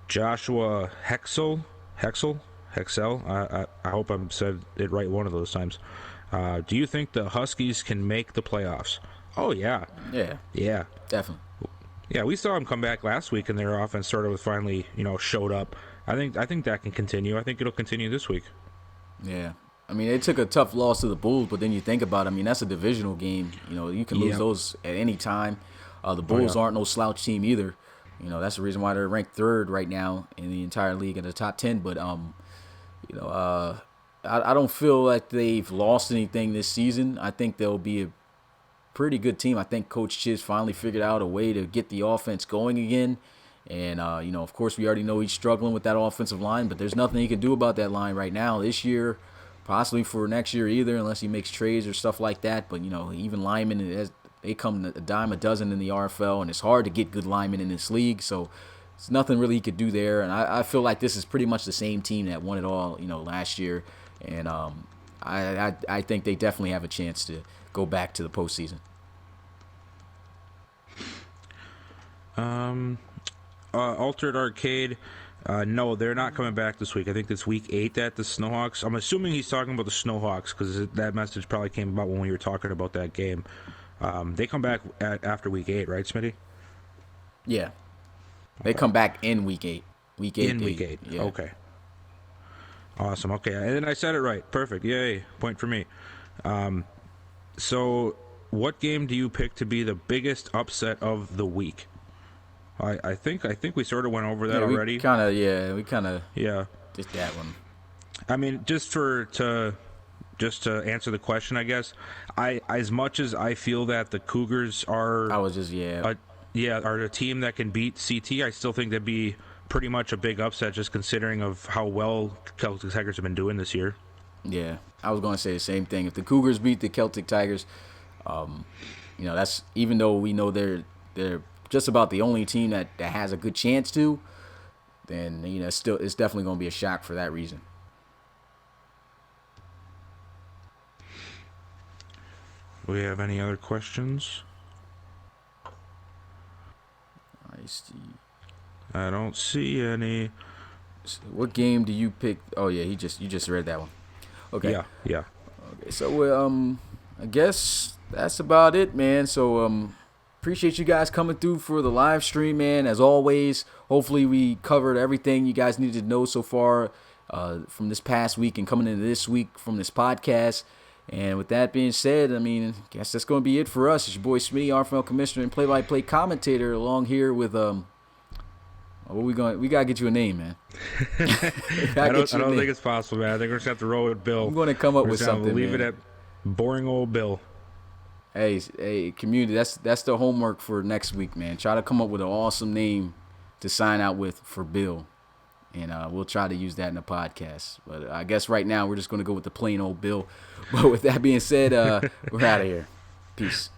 Joshua Hexel. I hope I said it right one of those times. Do you think the Huskies can make the playoffs? Oh yeah.
Yeah. Definitely.
Yeah, we saw them come back last week, and their offense sort of finally, showed up. I think that can continue. I think it'll continue this week.
Yeah. I mean, they took a tough loss to the Bulls, but then you think about it, I mean, that's a divisional game. You can lose those at any time. The Bulls aren't no slouch team either. That's the reason why they're ranked 3rd right now in the entire league in the top 10. But, I don't feel like they've lost anything this season. I think they'll be a pretty good team. I think Coach Chiz finally figured out a way to get the offense going again. And, of course, we already know he's struggling with that offensive line, but there's nothing he can do about that line right now this year, possibly for next year either, unless he makes trades or stuff like that. But, even linemen, they come a dime a dozen in the RFL, and it's hard to get good linemen in this league. So there's nothing really he could do there. And I feel like this is pretty much the same team that won it all, last year. And I think they definitely have a chance to go back to the postseason.
Altered Arcade. No, they're not coming back this week. I think it's week 8 that the Snowhawks. I'm assuming he's talking about the Snowhawks because that message probably came about when we were talking about that game. They come back after week 8, right, Smitty?
Yeah. They come back in week 8. Week 8.
In week 8.
Yeah.
Okay. Awesome. Okay. And then I said it right. Perfect. Yay. Point for me. So what game do you pick to be the biggest upset of the week? I think we sort of went over that already.
We kind of
Yeah.
did that one.
I mean, just to answer the question, I guess, as much as I feel that the Cougars are
I was just
are a team that can beat CT, I still think that'd be pretty much a big upset just considering of how well Celtic Tigers have been doing this year.
Yeah, I was going to say the same thing. If the Cougars beat the Celtic Tigers, that's even though we know they're just about the only team that has a good chance to, then it's definitely going to be a shock for that reason.
Do we have any other questions?
I see.
I don't see any.
What game do you pick? Oh yeah, you just read that one. Okay.
Yeah.
Okay, so I guess that's about it, man. So appreciate you guys coming through for the live stream, man. As always, hopefully we covered everything you guys needed to know so far from this past week and coming into this week from this podcast. And with that being said, I guess that's going to be it for us. It's your boy Smitty, RFL Commissioner and play-by-play commentator, along here with we gotta get you a name, man.
I don't think it's possible, man. I think we're just gonna have to roll with Bill.
I'm gonna come up with something.
Leave it at boring old Bill.
Hey, community. That's the homework for next week, man. Try to come up with an awesome name to sign out with for Bill, and we'll try to use that in the podcast. But I guess right now we're just gonna go with the plain old Bill. But with that being said, we're out of here. Peace.